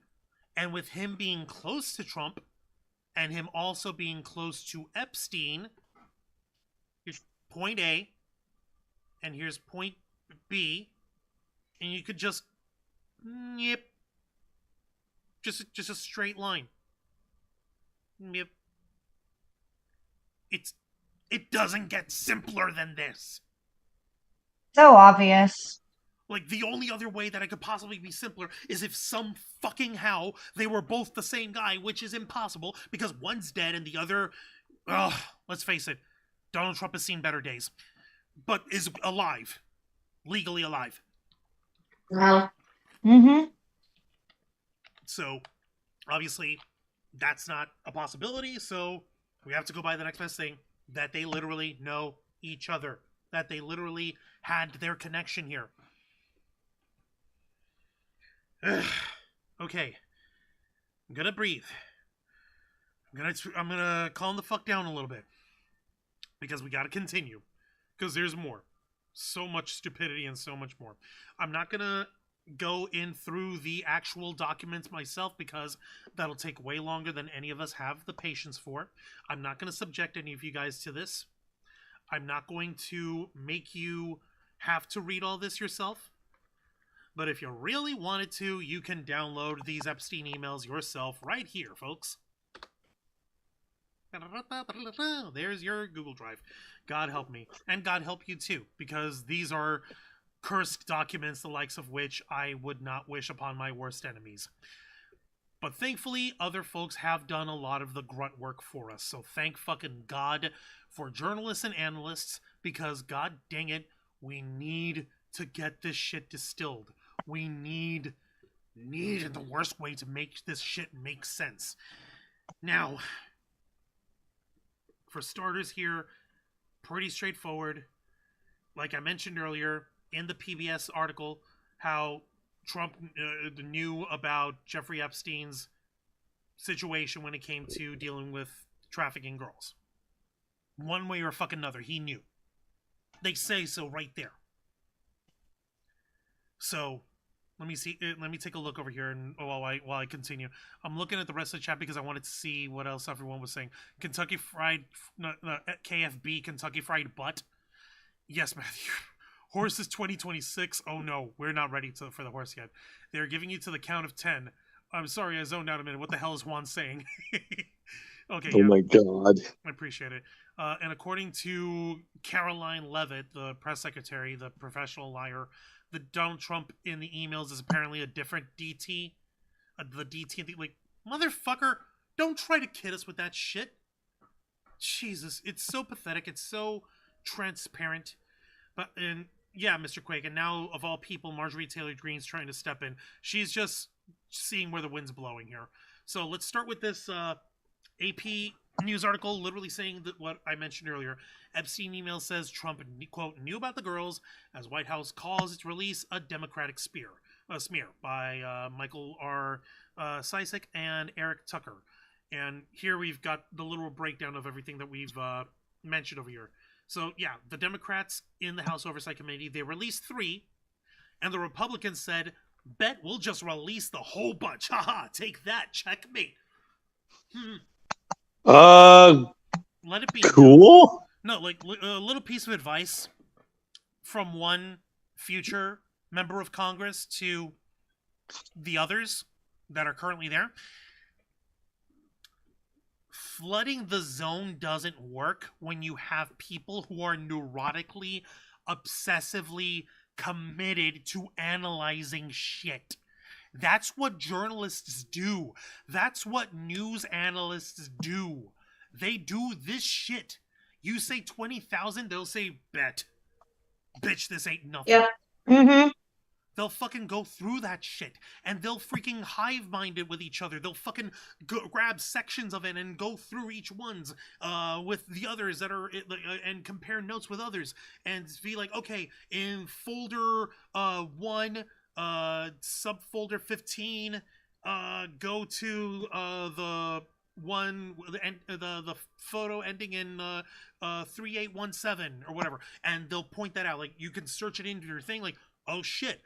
And with him being close to Trump, and him also being close to Epstein, here's point A, and here's point B, and you could just, yep, just a straight line. Yep. It doesn't get simpler than this. So obvious. Like, the only other way that it could possibly be simpler is if some fucking how they were both the same guy, which is impossible because one's dead and the other, let's face it, Donald Trump has seen better days, but is alive, legally alive. Wow. Mm-hmm. So, obviously, that's not a possibility, so we have to go by the next best thing, that they literally know each other, that they literally had their connection here. Okay, I'm gonna breathe. I'm gonna calm the fuck down a little bit, because we gotta continue, because there's more. So much stupidity and so much more. I'm not gonna go in through the actual documents myself, because that'll take way longer than any of us have the patience for. I'm not going to subject any of you guys to this. I'm not going to make you have to read all this yourself. But if you really wanted to, you can download these Epstein emails yourself right here, folks. There's your Google Drive. God help me. And God help you too, because these are cursed documents, the likes of which I would not wish upon my worst enemies. But thankfully, other folks have done a lot of the grunt work for us. So thank fucking God for journalists and analysts, because god dang it, we need to get this shit distilled. We need in the worst way to make this shit make sense. Now, for starters here, pretty straightforward. Like I mentioned earlier in the PBS article, how Trump knew about Jeffrey Epstein's situation when it came to dealing with trafficking girls. One way or fucking another, he knew. They say so right there. So, let me see. Let me take a look over here, and while I continue, I'm looking at the rest of the chat because I wanted to see what else everyone was saying. Kentucky Fried, KFB, Kentucky Fried Butt. Yes, Matthew. Horses 2026. Oh no, we're not ready for the horse yet. They're giving you to the count of 10. I'm sorry, I zoned out a minute. What the hell is Juan saying? Okay. Oh my God. I appreciate it. And according to Caroline Levitt, the press secretary, the professional liar, the Donald Trump in the emails is apparently a different DT. The DT, like, motherfucker, don't try to kid us with that shit. Jesus, it's so pathetic. It's so transparent. And yeah, Mr. Quake, and now of all people, Marjorie Taylor Greene's trying to step in. She's just seeing where the wind's blowing here. So let's start with this AP news article, literally saying that what I mentioned earlier. Epstein email says Trump, quote, knew about the girls as White House calls its release a Democratic smear by Michael R. Sisek and Eric Tucker. And here we've got the literal breakdown of everything that we've mentioned over here. So, yeah, the Democrats in the House Oversight Committee, they released 3, and the Republicans said, bet we'll just release the whole bunch. Haha, take that, checkmate. Let it be cool. No, like a little piece of advice from one future member of Congress to the others that are currently there. Flooding the zone doesn't work when you have people who are neurotically, obsessively committed to analyzing shit. That's what journalists do. That's what news analysts do. They do this shit. You say 20,000, they'll say, bet. Bitch, this ain't nothing. Yeah. Mm-hmm. They'll fucking go through that shit, and they'll freaking hive-mind it with each other. They'll fucking grab sections of it and go through each ones with the others that are, and compare notes with others, and be like, okay, in folder 1, subfolder 15, go to the one, the photo ending in 3817 or whatever, and they'll point that out. Like, you can search it into your thing, like, oh shit,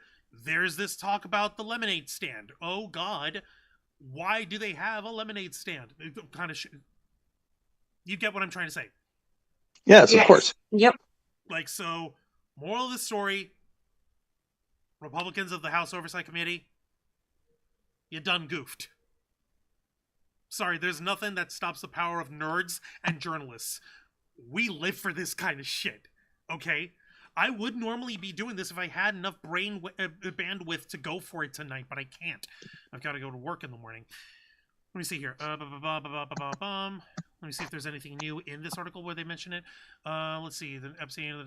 there's this talk about the lemonade stand. Oh God, why do they have a lemonade stand? Kind of shit. You get what I'm trying to say? Yes, of course. Yep. Like, so, moral of the story, Republicans of the House Oversight Committee, you done goofed. Sorry, there's nothing that stops the power of nerds and journalists. We live for this kind of shit, okay? I would normally be doing this if I had enough brain bandwidth to go for it tonight, but I can't. I've got to go to work in the morning. Let me see here. Let me see if there's anything new in this article where they mention it. Let's see. The Epstein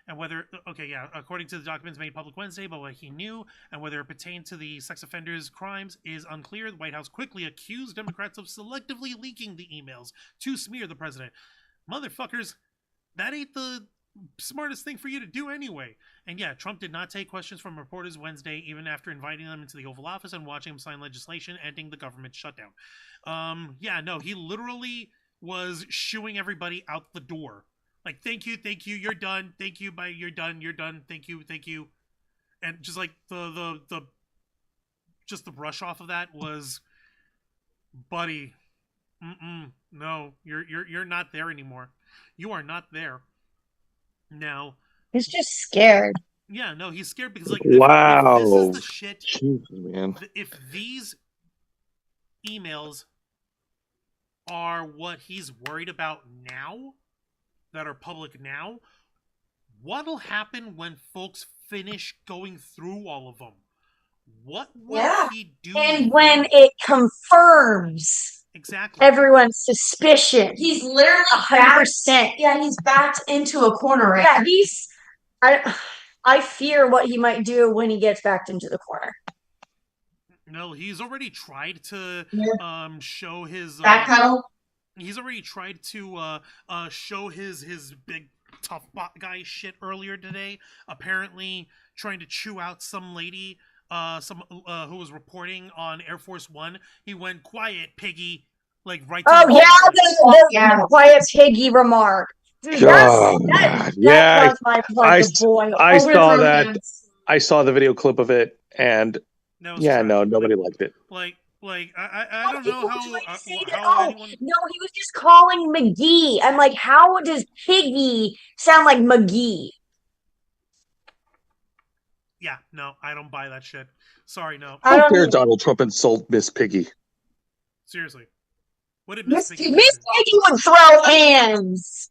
and whether... Okay, yeah. According to the documents made public Wednesday about what he knew and whether it pertained to the sex offenders' crimes is unclear. The White House quickly accused Democrats of selectively leaking the emails to smear the president. Motherfuckers, that ain't the smartest thing for you to do anyway. And yeah, Trump did not take questions from reporters Wednesday, even after inviting them into the Oval Office and watching them sign legislation ending the government shutdown. Yeah, no, he literally was shooing everybody out the door. Like, thank you, you're done. Thank you, bye, you're done, thank you. And just like the brush off of that was, buddy, no, you're not there anymore. You are not there. Now, he's just scared. Yeah, no, he's scared because, like, wow, if this is the shit. Jesus, man. If these emails are what he's worried about now, that are public now. What'll happen when folks finish going through all of them? What will he do? And when it confirms exactly everyone's suspicion, He's literally 100%. Yeah, he's backed into a corner right Yeah, now. I fear what he might do when he gets backed into the corner. No, he's already tried to show his Backpedal. he's already tried to show his big tough guy shit earlier today. Apparently trying to chew out some lady who was reporting on Air Force One. He went, "Quiet, piggy," like right to the quiet piggy remark. Dude, that caused my blood to boil. I saw that. I saw the video clip of it, and nobody liked it. I don't know how anyone... No, he was just calling McGee. I'm like, how does piggy sound like McGee? Yeah, no, I don't buy that shit. Sorry, no. How dare Donald Trump insult Miss Piggy? Seriously. What did Miss Piggy do? Miss Piggy would throw hands.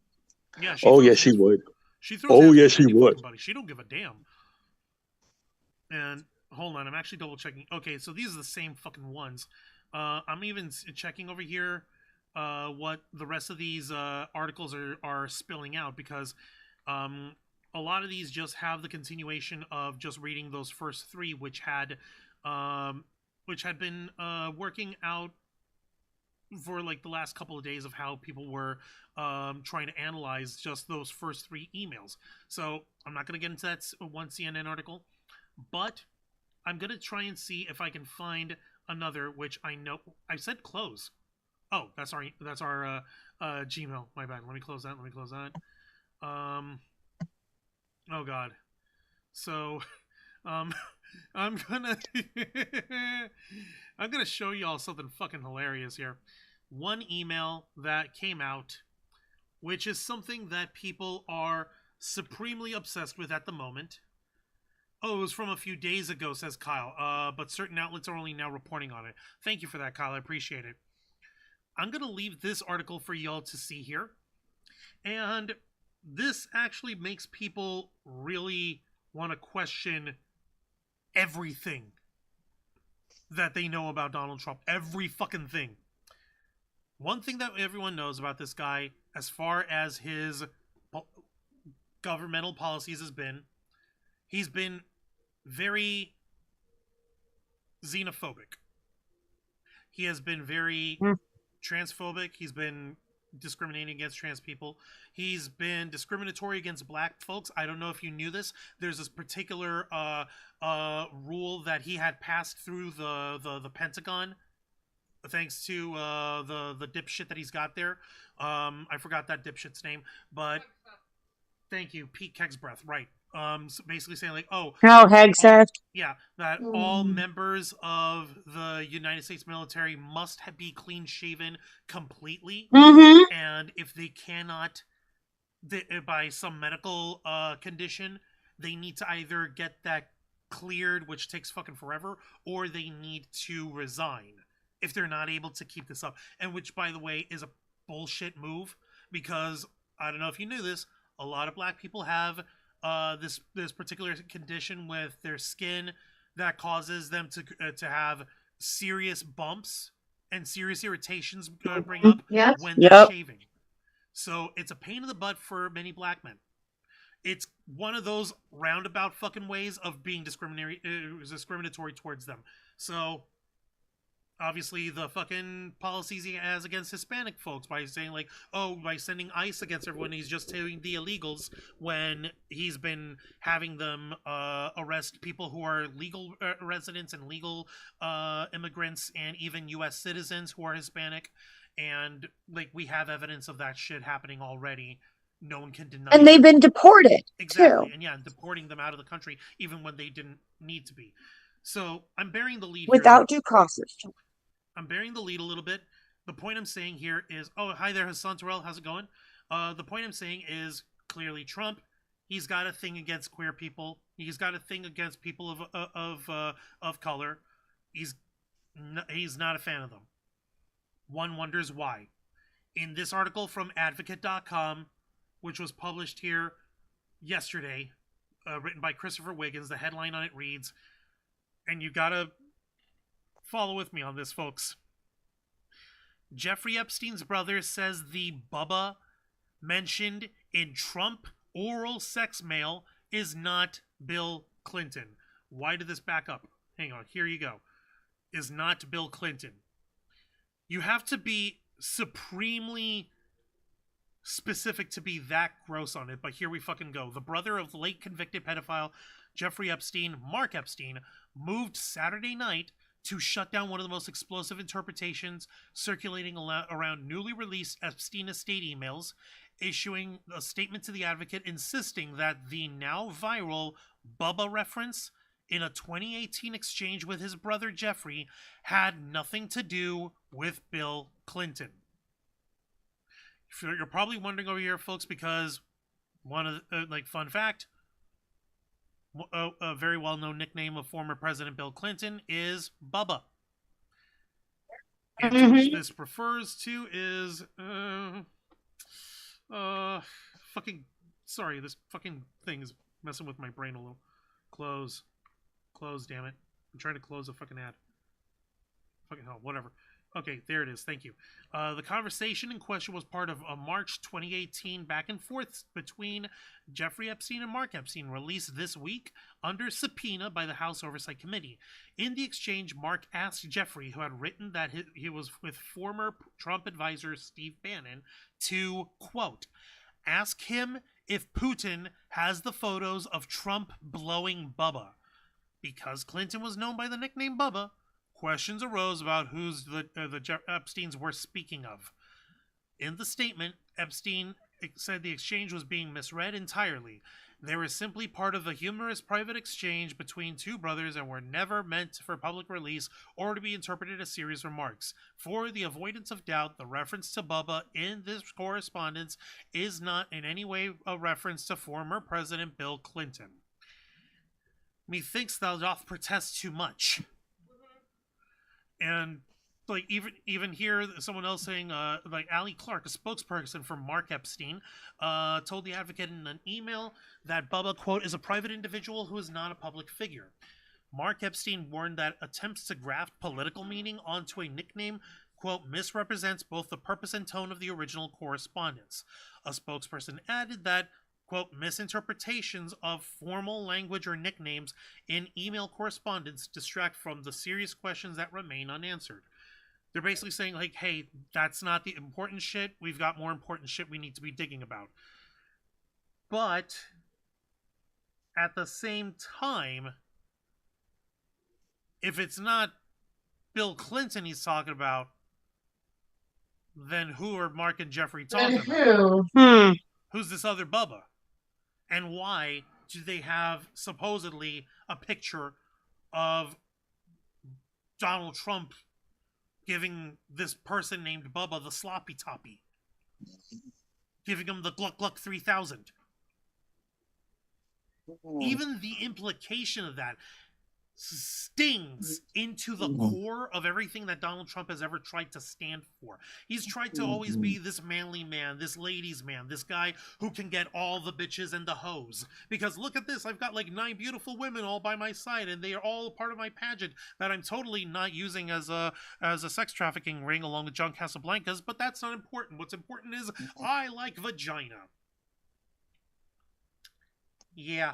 Yeah, she would. She throws she would. She don't give a damn. And hold on, I'm actually double checking. Okay, so these are the same fucking ones. I'm even checking over here what the rest of these articles are spilling out, because a lot of these just have the continuation of just reading those first three, which had been working out for like the last couple of days of how people were trying to analyze just those first three emails. So I'm not going to get into that one CNN article, but I'm going to try and see if I can find another, which I know I said close. Oh, that's our Gmail. My bad. Let me close that. Oh God. So, I'm gonna show y'all something fucking hilarious here. One email that came out, which is something that people are supremely obsessed with at the moment. Oh, it was from a few days ago, says Kyle. But certain outlets are only now reporting on it. Thank you for that, Kyle. I appreciate it. I'm gonna leave this article for y'all to see here. And this actually makes people really want to question everything that they know about Donald Trump. Every fucking thing. One thing that everyone knows about this guy, as far as his governmental policies has been, he's been very xenophobic. He has been very transphobic. He's been discriminating against trans people. He's been discriminatory against black folks. I don't know if you knew this. There's this particular rule that he had passed through the Pentagon, thanks to the dipshit that he's got there. I forgot that dipshit's name, but thank you, Pete Kegsbreath. Right. So basically saying like, Hegseth. Yeah, that all members of the United States military must be clean shaven completely, and if they cannot, by some medical condition, they need to either get that cleared, which takes fucking forever, or they need to resign if they're not able to keep this up. And which, by the way, is a bullshit move, because I don't know if you knew this, a lot of black people have this particular condition with their skin that causes them to have serious bumps and serious irritations bring up when they're shaving. So it's a pain in the butt for many black men. It's one of those roundabout fucking ways of being discriminatory towards them. So obviously the fucking policies he has against Hispanic folks by saying like, by sending ICE against everyone, he's just taking the illegals, when he's been having them arrest people who are legal residents and legal immigrants and even U.S. citizens who are Hispanic. And like, we have evidence of that shit happening already. No one can deny it. And they've been deported, exactly. too. And deporting them out of the country even when they didn't need to be. So I'm bearing the lead without due process. I'm bearing the lead a little bit. The point I'm saying here is, hi there, Hassan Terrell, how's it going? The point I'm saying is, clearly Trump, he's got a thing against queer people. He's got a thing against people of color. He's not a fan of them. One wonders why. In this article from advocate.com, which was published here yesterday, written by Christopher Wiggins, the headline on it reads, and you gotta follow with me on this, folks. Jeffrey Epstein's brother says the Bubba mentioned in Trump oral sex mail is not Bill Clinton. Why did this back up? Hang on, here you go. Is not Bill Clinton. You have to be supremely specific to be that gross on it, but here we fucking go. The brother of the late convicted pedophile Jeffrey Epstein, Mark Epstein, moved Saturday night to shut down one of the most explosive interpretations circulating around newly released Epstein estate emails, issuing a statement to The Advocate insisting that the now viral Bubba reference in a 2018 exchange with his brother Jeffrey had nothing to do with Bill Clinton. You're probably wondering over here, folks, because one of the, fun fact, a very well-known nickname of former President Bill Clinton is Bubba. And to which this refers to is fucking, sorry, this fucking thing is messing with my brain a little. Close, damn it. I'm trying to close a fucking ad. Fucking hell, whatever. Okay, there it is. Thank you. The conversation in question was part of a March 2018 back and forth between Jeffrey Epstein and Mark Epstein, released this week under subpoena by the House Oversight Committee. In the exchange, Mark asked Jeffrey, who had written that he was with former Trump advisor Steve Bannon, to, quote, ask him if Putin has the photos of Trump blowing Bubba. Because Clinton was known by the nickname Bubba, questions arose about who's the Epsteins were speaking of. In the statement, Epstein said the exchange was being misread entirely. They were simply part of a humorous private exchange between two brothers and were never meant for public release or to be interpreted as serious remarks. For the avoidance of doubt, the reference to Bubba in this correspondence is not in any way a reference to former President Bill Clinton. Methinks thou doth protest too much. And even here, someone else saying, Allie Clark, a spokesperson for Mark Epstein, told The Advocate in an email that Bubba, quote, is a private individual who is not a public figure. Mark Epstein warned that attempts to graft political meaning onto a nickname, quote, misrepresents both the purpose and tone of the original correspondence. A spokesperson added that, quote, misinterpretations of formal language or nicknames in email correspondence distract from the serious questions that remain unanswered. They're basically saying, like, hey, that's not the important shit. We've got more important shit we need to be digging about. But at the same time, if it's not Bill Clinton he's talking about, then who are Mark and Jeffrey talking about? Who's this other Bubba? And why do they have supposedly a picture of Donald Trump giving this person named Bubba the sloppy toppy? Giving him the Gluck Gluck 3000. Even the implication of that stings into the core of everything that Donald Trump has ever tried to stand for. He's tried to always be this manly man, this ladies man, this guy who can get all the bitches and the hoes. Because look at this, I've got like 9 beautiful women all by my side, and they are all part of my pageant that I'm totally not using as a sex trafficking ring along with John Casablancas, but that's not important. What's important is I like vagina. Yeah.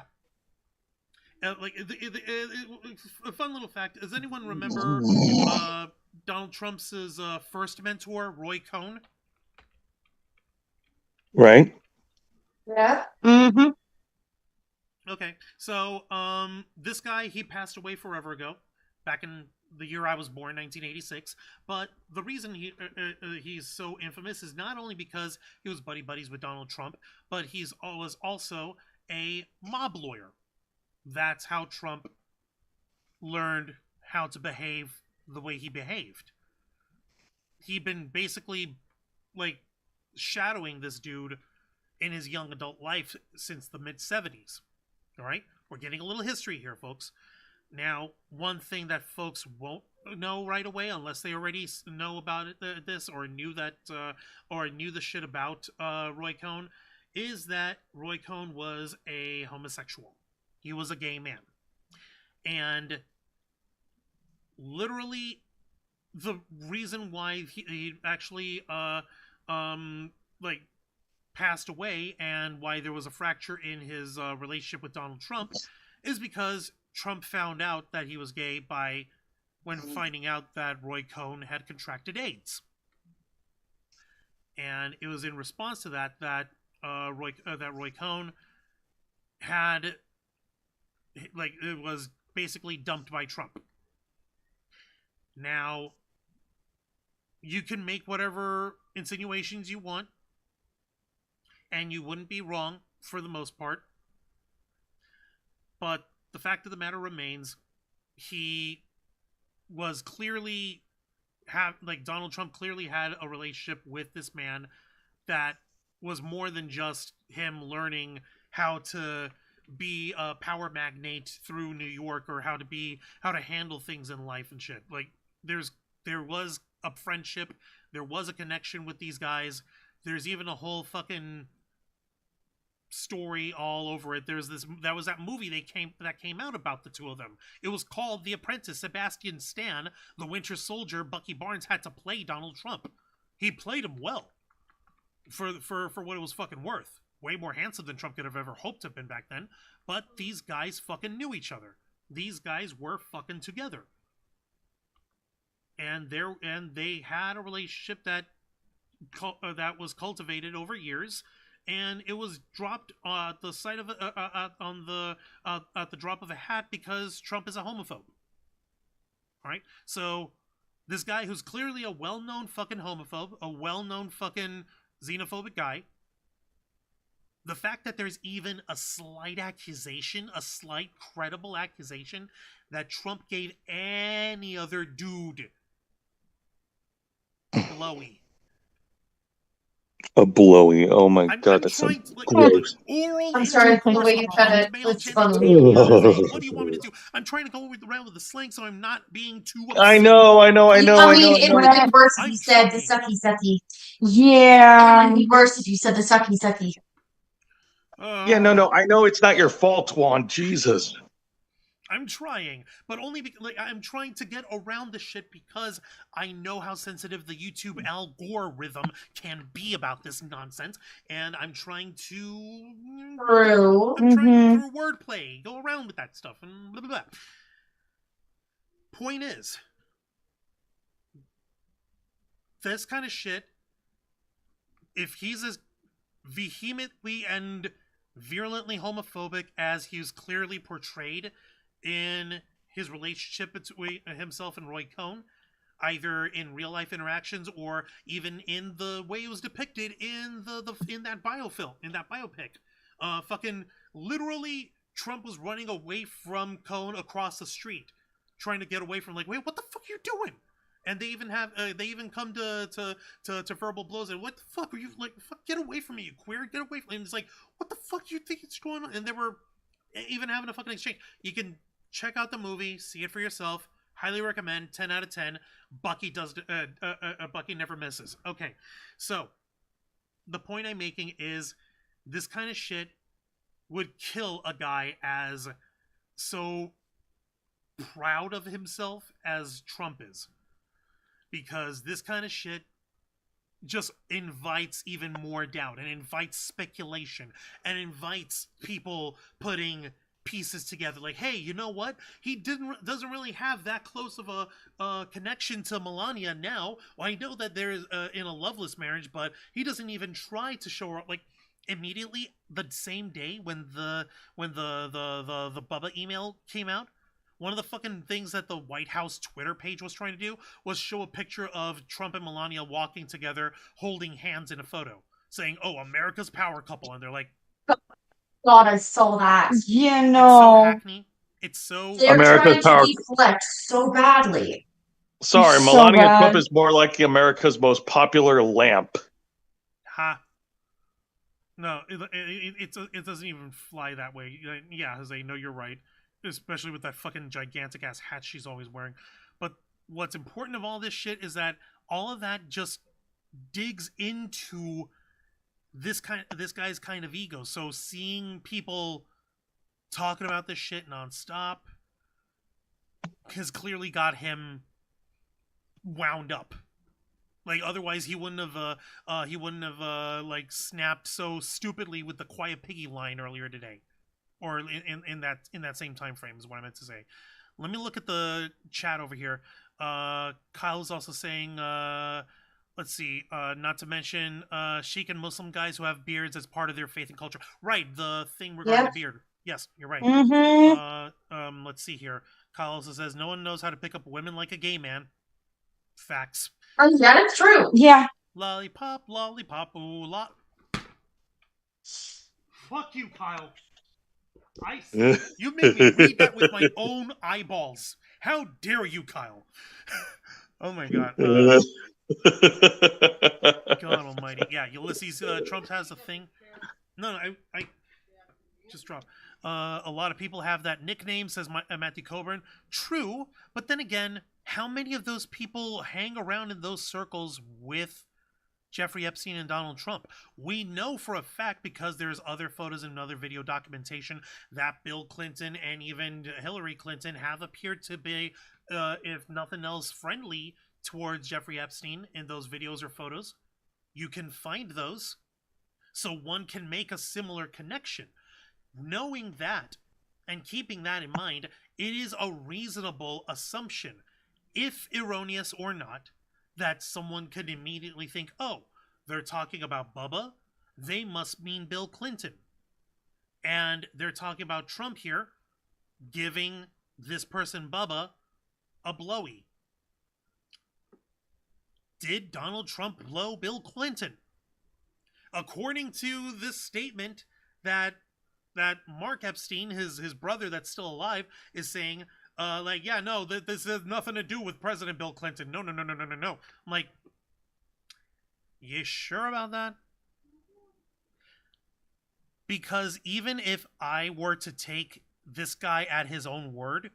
A fun little fact. Does anyone remember Donald Trump's first mentor, Roy Cohn? Right. Yeah. Mm-hmm. Okay, so this guy, he passed away forever ago, back in the year I was born, 1986. But the reason he's so infamous is not only because he was buddies with Donald Trump, but was also a mob lawyer. That's how Trump learned how to behave the way he behaved. He'd been basically, like, shadowing this dude in his young adult life since the mid-70s. All right? We're getting a little history here, folks. Now, one thing that folks won't know right away, unless they already know about this or knew the shit about Roy Cohn, is that Roy Cohn was a homosexual. He was a gay man, and literally the reason why he actually like passed away and why there was a fracture in his relationship with Donald Trump is because Trump found out that he was gay when finding out that Roy Cohn had contracted AIDS. And it was in response to that Roy Cohn had it was basically dumped by Trump. Now, you can make whatever insinuations you want, and you wouldn't be wrong for the most part. But the fact of the matter remains, he was clearly Donald Trump clearly had a relationship with this man that was more than just him learning how to be a power magnate through New York or how to handle things in life and shit. Like there was a friendship, there was a connection with these guys. There's even a whole fucking story all over it. That was that movie that came out about the two of them. It was called The Apprentice. Sebastian Stan, the Winter Soldier, Bucky Barnes, had to play Donald Trump. He played him well for what it was fucking worth. Way more handsome than Trump could have ever hoped to have been back then. But these guys fucking knew each other. These guys were fucking together. And they had a relationship that was cultivated over years, and it was dropped at the side of at the drop of a hat because Trump is a homophobe. All right, so this guy who's clearly a well-known fucking homophobe, a well-known fucking xenophobic guy. The fact that there's even a slight credible accusation that Trump gave any other dude blowy. A blowy. Oh my god, that's so gross. Oral I'm sorry, the way you said it, it's funny. What do you want me to do? I'm trying to go around with the slang so I'm not being too upset. I know. I mean, it would have been worse if you said the sucky sucky. Yeah. It would be worse if you said the sucky sucky. Yeah, no. I know it's not your fault, Juan. Jesus. I'm trying, but only because I'm trying to get around the shit because I know how sensitive the YouTube algorithm can be about this nonsense, and I'm trying to True. through wordplay, go around with that stuff, and blah, blah, blah. Point is, this kind of shit, if he's as vehemently and virulently homophobic as he's clearly portrayed in his relationship between himself and Roy Cohn, either in real life interactions or even in the way it was depicted in in that biopic, fucking literally Trump was running away from Cohn across the street, trying to get away from wait, what the fuck are you doing? And they even come to verbal blows and what the fuck are you fuck, get away from me, you queer, get away from me. And it's like, what the fuck you think is going on? And they were even having a fucking exchange. You can check out the movie, see it for yourself. Highly recommend. 10 out of 10. Bucky Bucky never misses. Okay, so the point I'm making is this kind of shit would kill a guy as so proud of himself as Trump is, because this kind of shit just invites even more doubt and invites speculation and invites people putting pieces together hey, you know what, he doesn't really have that close of a connection to Melania now. Well, I know that there is in a loveless marriage, but he doesn't even try to show her immediately the same day when the Bubba email came out. One of the fucking things that the White House Twitter page was trying to do was show a picture of Trump and Melania walking together, holding hands in a photo, saying, "Oh, America's power couple," and they're like, God, I saw that. Yeah, It's so no. hackney. It's so They're America's trying power. to deflect so badly. Sorry, So Melania bad. Trump is more like America's most popular lamp. ha. No, it doesn't even fly that way. Yeah, Jose, no, you're right. especially with that fucking gigantic ass hat she's always wearing. But what's important of all this shit is that all of that just digs into this guy's kind of ego. So seeing people talking about this shit nonstop has clearly got him wound up. Like, otherwise he wouldn't have like snapped so stupidly with the quiet piggy line earlier today, or in that same time frame is what I meant to say. Let me look at the chat over here. Kyle's also saying, let's see, not to mention Sheik and Muslim guys who have beards as part of their faith and culture. Right, the thing regarding the beard. Yes, you're right. Mm-hmm. Let's see here. Kyle also says, no one knows how to pick up women like a gay man. Facts. That is true. Yeah. Lollipop, ooh, Fuck you, Kyle. You made me read that with my own eyeballs. How dare you, Kyle? Oh my god. God almighty. Yeah, Ulysses, Trump has a thing. No, I just dropped. A lot of people have that nickname, says Matthew Coburn. True, but then again, how many of those people hang around in those circles with Jeffrey Epstein and Donald Trump? We know for a fact, because there's other photos and other video documentation, that Bill Clinton and even Hillary Clinton have appeared to be, if nothing else, friendly towards Jeffrey Epstein in those videos or photos. You can find those, so one can make a similar connection. Knowing that and keeping that in mind, it is a reasonable assumption, if erroneous or not, that someone could immediately think, oh, they're talking about Bubba, they must mean Bill Clinton. And they're talking about Trump here, giving this person Bubba a blowy. Did Donald Trump blow Bill Clinton? According to this statement that Mark Epstein, his brother that's still alive, is saying, yeah, no, this has nothing to do with President Bill Clinton. No. I'm like, you sure about that? Because even if I were to take this guy at his own word,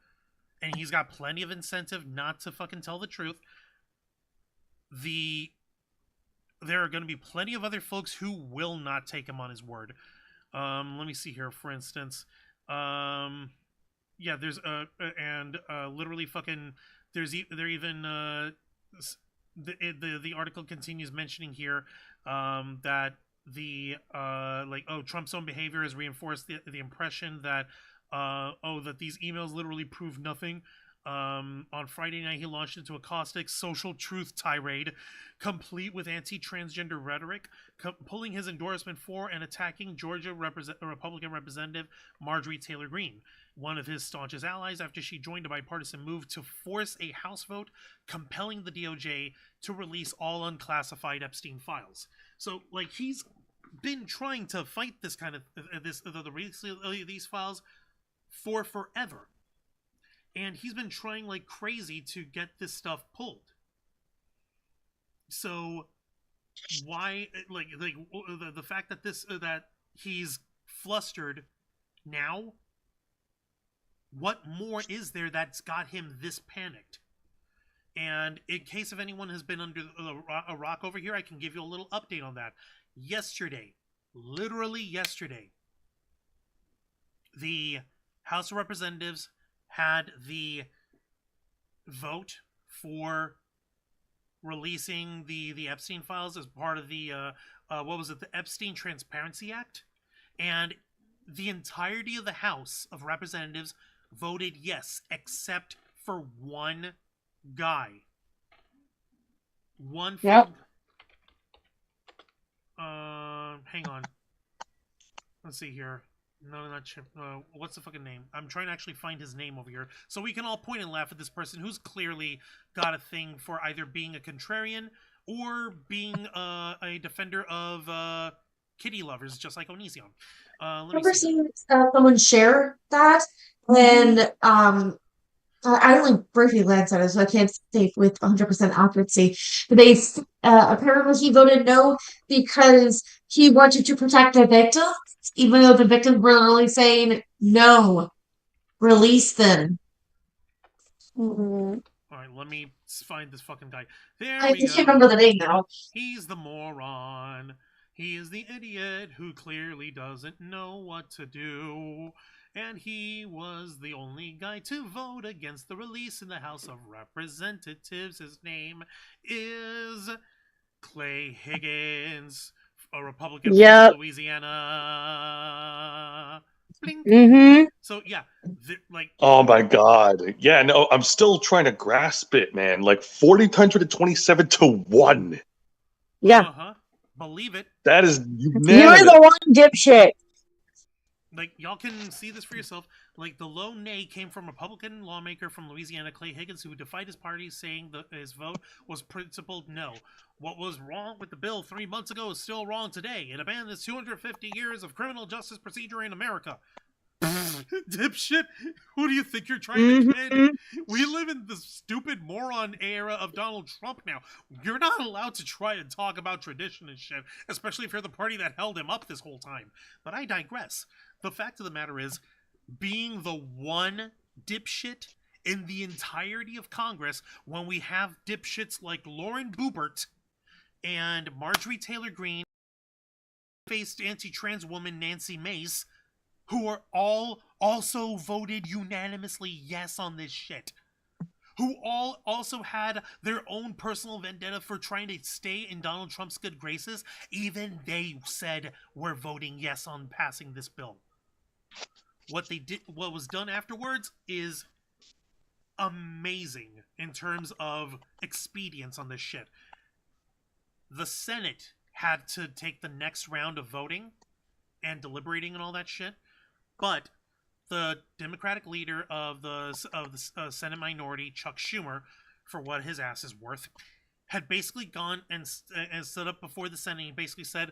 and he's got plenty of incentive not to fucking tell the truth, there are going to be plenty of other folks who will not take him on his word. Let me see here, for instance. Yeah, there's literally fucking the article continues mentioning here that Trump's own behavior has reinforced the impression that that these emails literally prove nothing. On Friday night, he launched into a caustic social truth tirade, complete with anti-transgender rhetoric, pulling his endorsement for and attacking Georgia Republican Representative Marjorie Taylor Greene, one of his staunchest allies, after she joined a bipartisan move to force a House vote compelling the DOJ to release all unclassified Epstein files. So, like, he's been trying to fight this kind of the release of these files for forever. And he's been trying like crazy to get this stuff pulled. So why, the fact that that he's flustered now, what more is there that's got him this panicked? And in case if anyone has been under a rock over here, I can give you a little update on that. Yesterday, literally yesterday, the House of Representatives had the vote for releasing the Epstein files as part of the the Epstein Transparency Act, and the entirety of the House of Representatives voted yes, except for one guy. One. Yep. Hang on. Let's see here. No, not Chip. What's the fucking name? I'm trying to actually find his name over here, so we can all point and laugh at this person who's clearly got a thing for either being a contrarian or being a defender of kitty lovers, just like Onision. I've never seen someone share that, and I only briefly glanced at it, so I can't say with 100% accuracy. But they apparently he voted no because he wanted to protect the victims, even though the victims were literally saying no. release them. Mhm. All right, let me find this fucking guy. There I we can't go. remember the name now. He's the moron. He is the idiot who clearly doesn't know what to do. And he was the only guy to vote against the release in the House of Representatives. His name is Clay Higgins, a Republican Yep. from Louisiana. Blink. Mhm. So, yeah, like, Oh my god. Yeah, no, I'm still trying to grasp it, man. Like 427 to 1. Yeah. uh-huh, believe it. That is You're unanimous. the one dipshit. Like, y'all can see this for yourself. Like, the low nay came from Republican lawmaker from Louisiana, Clay Higgins, who defied his party, saying that his vote was principled no. What was wrong with the bill 3 months ago is still wrong today. It abandons 250 years of criminal justice procedure in America. Dipshit, who do you think you're trying to kid? Mhm. We live in the stupid moron era of Donald Trump now. You're not allowed to try and talk about tradition and shit, especially if you're the party that held him up this whole time. But I digress. The fact of the matter is, being the one dipshit in the entirety of Congress, when we have dipshits like Lauren Boebert and Marjorie Taylor Greene, faced anti-trans woman Nancy Mace, who are all also voted unanimously yes on this shit. Who all also had their own personal vendetta for trying to stay in Donald Trump's good graces. Even they said we're voting yes on passing this bill. What was done afterwards is amazing in terms of expedience on this shit. The Senate had to take the next round of voting and deliberating and all that shit. But the Democratic leader of the Senate minority, Chuck Schumer, for what his ass is worth, had basically gone and stood up before the Senate and basically said,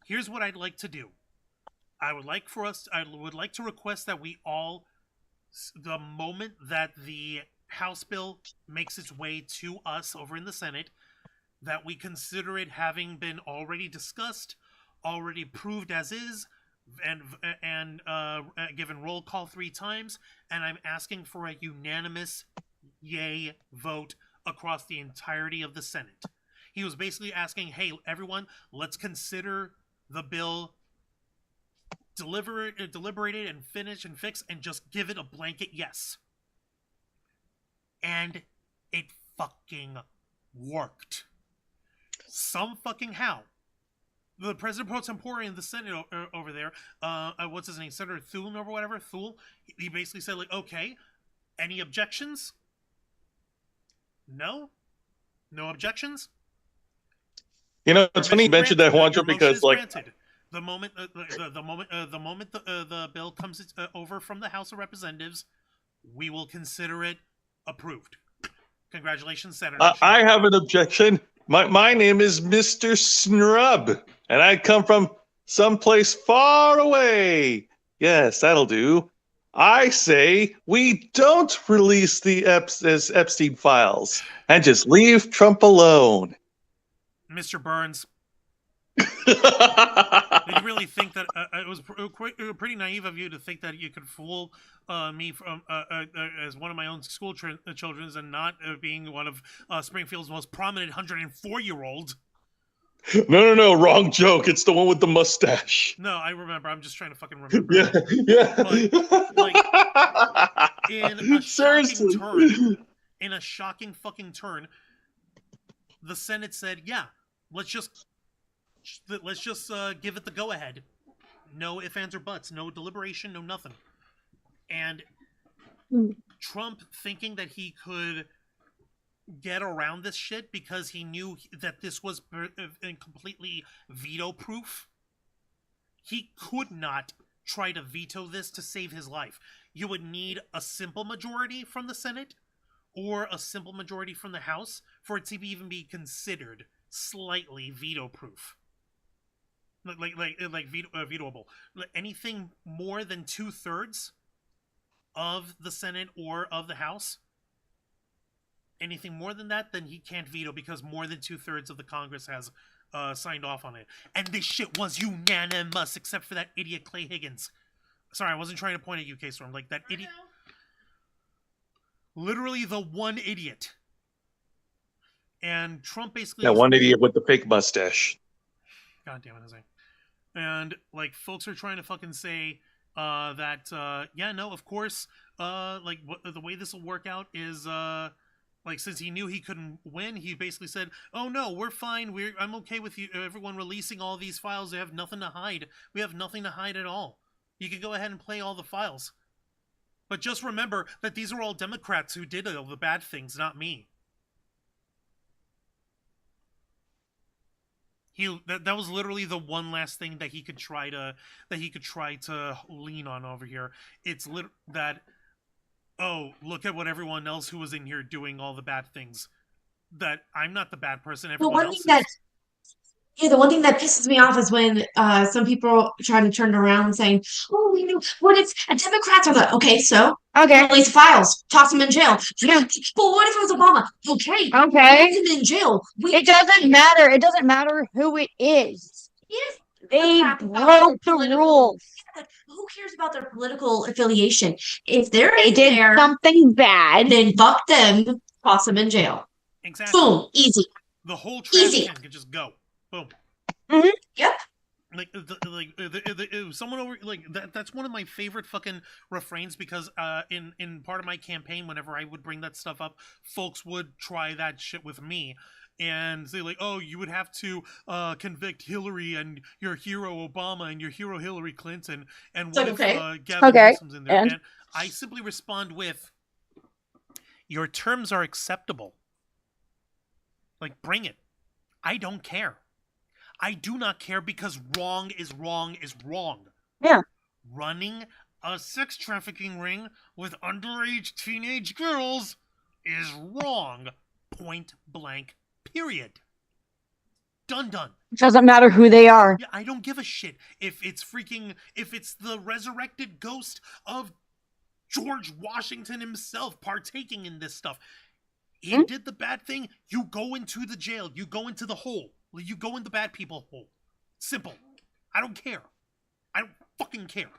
here's what I'd like to do. I would like to request that we all, the moment that the House bill makes its way to us over in the Senate, that we consider it having been already discussed, already approved as is, and given roll call 3 times, and I'm asking for a unanimous yay vote across the entirety of the Senate. He was basically asking, hey, everyone, let's consider the bill deliberated and finished and fixed, and just give it a blanket yes. And it fucking worked. Some fucking how. The president pro tempore in the Senate over there, what's his name, Senator Thune or whatever, Thule, he basically said, like, okay, any objections? No objections. You know, it's funny you mentioned that, Juanjo, because like granted. The moment the bill comes over from the House of Representatives, we will consider it approved. Congratulations, Senator. I have an objection. My name is Mr. Snrub, and I come from someplace far away. Yes, that'll do. I say we don't release the Epstein files and just leave Trump alone. Mr. Burns, did you really think that it was pretty naive of you to think that you could fool me from as one of my own school children and not being one of Springfield's most prominent 104-year-old? No, wrong joke. It's the one with the mustache. No, I remember. I'm just trying to fucking remember. Yeah. But, like, in a shocking fucking turn, the Senate said, yeah, let's just give it the go-ahead. No ifs, ands, or buts. No deliberation, no nothing. And Trump, thinking that he could get around this shit because he knew that this was completely veto-proof, he could not try to veto this to save his life. You would need a simple majority from the Senate or a simple majority from the House for it to even be considered slightly veto-proof. Vetoable. Anything more than 2/3 of the Senate or of the House, anything more than that, then he can't veto because more than 2/3 of the Congress has signed off on it. And this shit was unanimous, except for that idiot Clay Higgins. Sorry, I wasn't trying to point at you, K-Storm. Like, that idiot. Literally the one idiot. And Trump basically... That one idiot with the fake mustache. God damn it, Jose. And, like, folks are trying to fucking say that, yeah, no, of course, like, the way this will work out is, like, since he knew he couldn't win, he basically said, oh, no, we're fine. I'm okay with you, everyone releasing all these files. They have nothing to hide. We have nothing to hide at all. You can go ahead and play all the files. But just remember that these are all Democrats who did all the bad things, not me. That was literally the one last thing that he could try to lean on over here. It's that, oh, look at what everyone else who was in here doing all the bad things. That I'm not the bad person. Everyone else is. The one thing that pisses me off is when some people try to turn it around saying, "Oh, you know, what if Democrats are the okay? So release the files, toss them in jail." Yeah, but what if it was Obama? Okay, put him in jail. It doesn't matter. It doesn't matter who it is. Yes, they broke the rules. Like, who cares about their political affiliation? If they did something bad, then fuck them, toss them in jail. Exactly. Boom, easy. The whole trash can could just go. Boom. Mm-hmm. Yep. Someone over that's one of my favorite fucking refrains because in part of my campaign, whenever I would bring that stuff up, folks would try that shit with me and say like, oh, you would have to convict Hillary and your hero Obama and your hero Hillary Clinton, and what if Gavin Newsom's in there? And I simply respond with, your terms are acceptable. Like, bring it. I don't care. I do not care because wrong is wrong is wrong. Yeah. Running a sex trafficking ring with underage teenage girls is wrong. Point blank, period. Done. It doesn't matter who they are. Yeah, I don't give a shit if it's the resurrected ghost of George Washington himself partaking in this stuff. He did the bad thing, you go into the jail, you go into the hole. You go in the bad people hole. Simple. I don't care. I don't fucking care.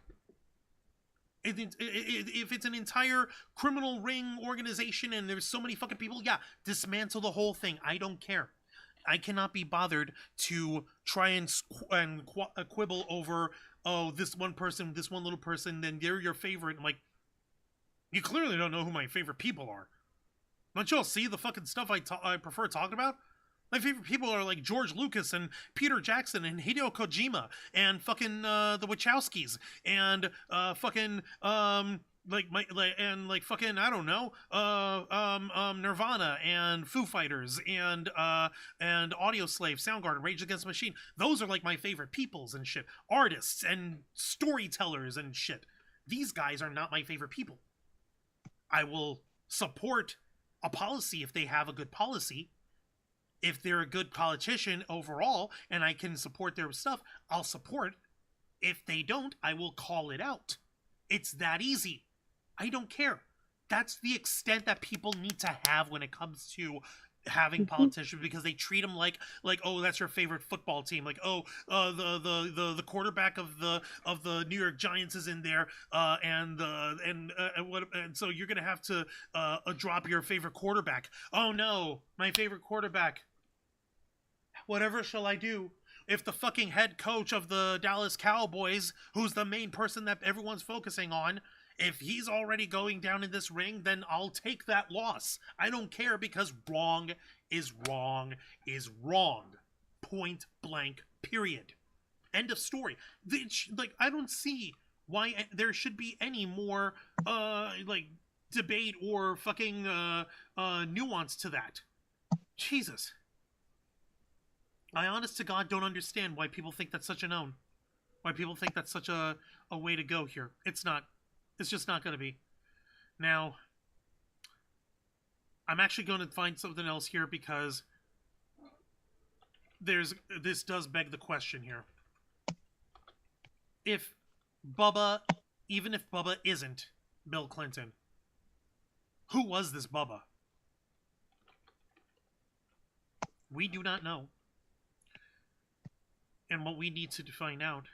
If it's an entire criminal ring organization and there's so many fucking people, yeah, dismantle the whole thing. I don't care. I cannot be bothered to try and quibble over, oh, this one person, this one little person, then they're your favorite. I'm like, you clearly don't know who my favorite people are. Don't y'all see the fucking stuff I prefer talking about? My favorite people are like George Lucas and Peter Jackson and Hideo Kojima and fucking the Wachowskis and fucking fucking I don't know Nirvana and Foo Fighters and Audioslave, Soundgarden, Rage Against the Machine. Those are like my favorite peoples and shit. Artists and storytellers and shit. These guys are not my favorite people. I will support a policy if they have a good policy. If they're a good politician overall and I can support their stuff, I'll support. If they don't, I will call it out. It's that easy. I don't care. That's the extent that people need to have when it comes to having politicians, because they treat them like oh, that's your favorite football team, like oh the quarterback of the New York Giants is in there and so you're gonna have to drop your favorite quarterback. Oh no, my favorite quarterback. Whatever shall I do? If the fucking head coach of the Dallas Cowboys, who's the main person that everyone's focusing on, if he's already going down in this ring, then I'll take that loss. I don't care, because wrong is wrong is wrong. Point blank, period. End of story. I don't see why there should be any more debate or fucking nuance to that. Jesus. I honest to God don't understand why people think that's such a known. Why people think that's such a way to go here. It's not. It's just not going to be. Now, I'm actually going to find something else here, because this does beg the question here. Even if Bubba isn't Bill Clinton, who was this Bubba? We do not know. And what we need to find out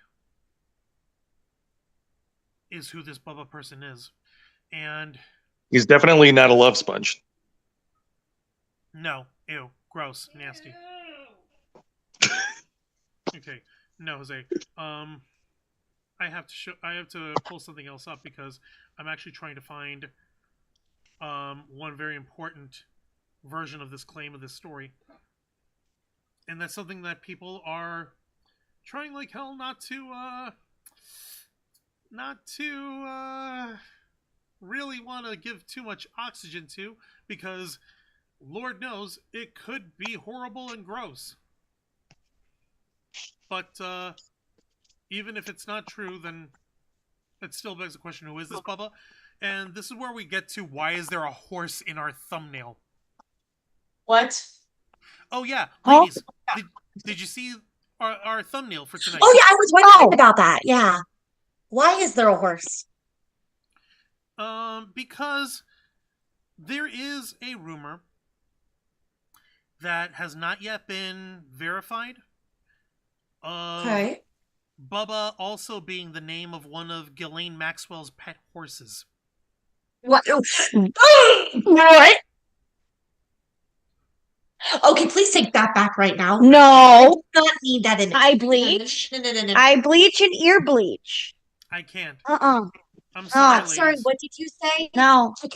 is who this Bubba person is. And He's definitely not a love sponge. No. Ew. Gross. Nasty. Okay. No, Jose. I have to pull something else up because I'm actually trying to find one very important version of this claim of this story. And that's something that people are trying like hell not to really want to give too much oxygen to, because Lord knows it could be horrible and gross. But even if it's not true, then it still begs the question, who is this Bubba? And this is where we get to, why is there a horse in our thumbnail? What? Oh yeah, Huh? ladies, did you see our thumbnail for tonight? Oh yeah, I was wondering about that. Yeah. Why is there a horse? Because there is a rumor that has not yet been verified of Okay. Bubba also being the name of one of Ghislaine Maxwell's pet horses. What? What? Okay, please take that back right now. I No, do not need that in it. I bleach. No. I bleach and ear bleach. I can't. Uh-uh. I'm sorry, Sorry, ladies. What did you say? No, I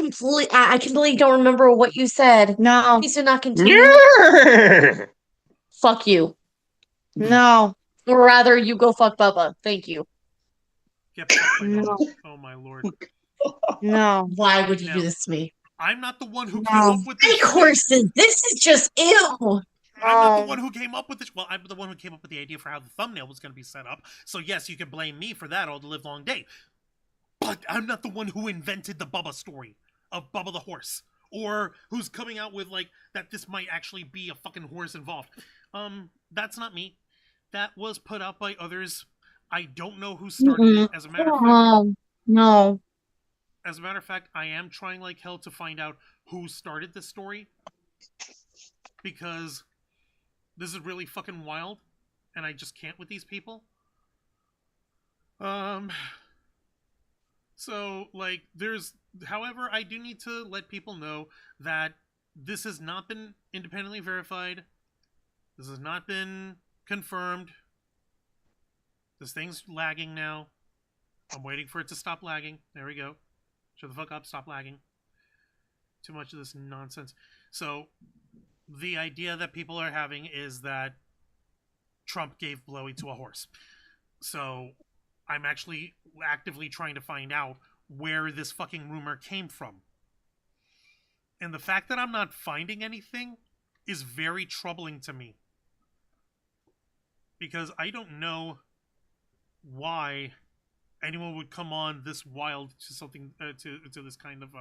completely don't remember what you said. no, Please do not continue. Fuck you. no. Or rather, you go fuck Bubba. Thank you. Get fucked by No. Bubba. Oh my lord. No. Why would you do No. this to me? I'm not the one who No. came up with this. Fake horses. This is just ew. I'm not the one who came up with this. Well, I'm the one who came up with the idea for how the thumbnail was going to be set up. So yes, you can blame me for that all the live long day. But I'm not the one who invented the Bubba story of Bubba the horse, or who's coming out with like that this might actually be a fucking horse involved. That's not me. That was put out by others. I don't know who started it. As a matter of fact, No. as a matter of fact, I am trying like hell to find out who started this story, because this is really fucking wild, and I just can't with these people. So, like, however, I do need to let people know that this has not been independently verified. This has not been confirmed. This thing's lagging now. I'm waiting for it to stop lagging. There we go. Shut the fuck up, stop lagging. Too much of this nonsense. So, the idea that people are having is that Trump gave Blowy to a horse. So, I'm actually actively trying to find out where this fucking rumor came from. And the fact that I'm not finding anything is very troubling to me. Because I don't know why anyone would come on this wild to something to this kind of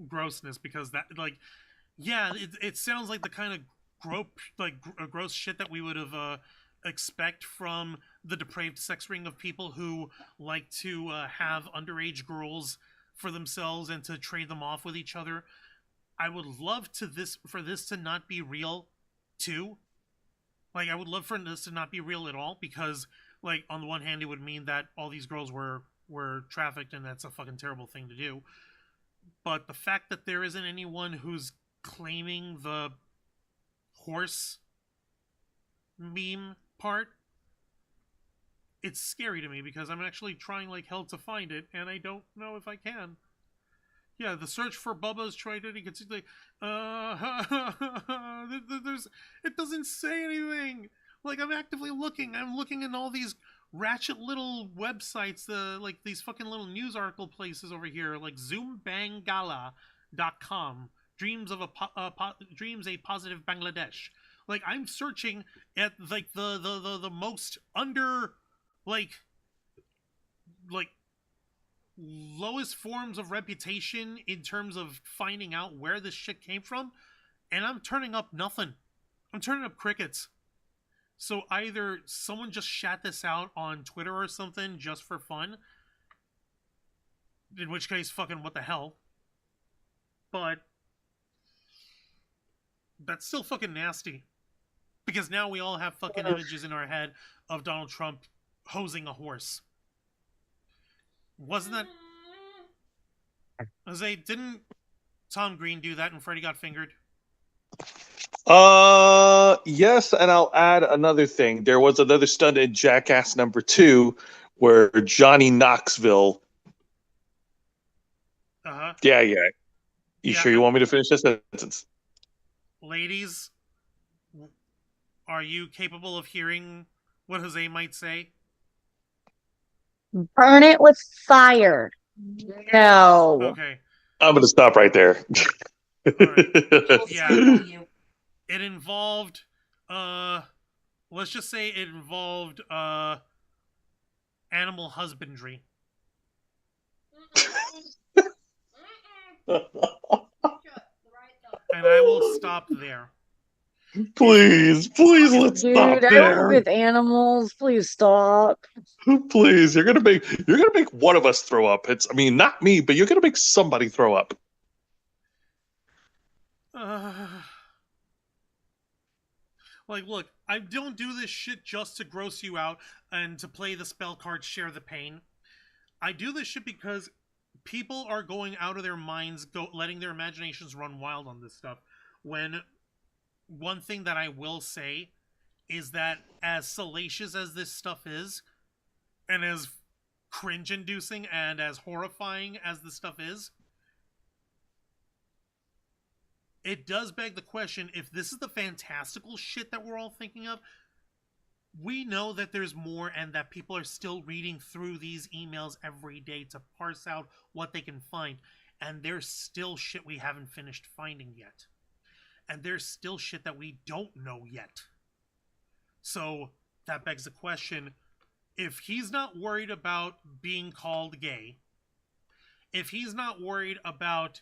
grossness, because that, like, yeah, it sounds like the kind of gross shit that we would have expect from the depraved sex ring of people who like to have underage girls for themselves and to trade them off with each other. I would love for this to not be real too. Like, I would love for this to not be real at all, because, like, on the one hand, it would mean that all these girls were trafficked, and that's a fucking terrible thing to do. But the fact that there isn't anyone who's claiming the horse meme part, it's scary to me, because I'm actually trying like hell to find it, and I don't know if I can. Yeah, the search for Bubba's tried it. You can see like, it doesn't say anything. Like, I'm actively looking. I'm looking in all these ratchet little websites, like these fucking little news article places over here, like ZoomBangala.com, Dreams a Positive Bangladesh. Like, I'm searching at like the most under like lowest forms of reputation in terms of finding out where this shit came from, and I'm turning up nothing. I'm turning up crickets. So either someone just shat this out on Twitter or something just for fun, in which case, fucking what the hell. But that's still fucking nasty, because now we all have fucking images in our head of Donald Trump hosing a horse. Wasn't that Jose, didn't Tom Green do that and Freddy Got Fingered? Yes, and I'll add another thing. There was another stunt in Jackass #2 where Johnny Knoxville. Uh-huh. Yeah. You Yeah, sure you want me to finish this sentence? ladies, are you capable of hearing what Jose might say? Burn it with fire. No. Okay. I'm gonna stop right there. All right. Yeah. You. It involved, let's just say it involved, animal husbandry. And I will stop there. Please, let's stop Dude, I don't there. with animals. Please stop. Please, you're gonna make one of us throw up. I mean, not me, but you're gonna make somebody throw up. Like, look, I don't do this shit just to gross you out and to play the spell card Share the Pain. I do this shit because people are going out of their minds, letting their imaginations run wild on this stuff. When one thing that I will say is that as salacious as this stuff is, and as cringe-inducing and as horrifying as this stuff is, it does beg the question, if this is the fantastical shit that we're all thinking of, we know that there's more and that people are still reading through these emails every day to parse out what they can find. And there's still shit we haven't finished finding yet. And there's still shit that we don't know yet. So that begs the question, if he's not worried about being called gay, if he's not worried about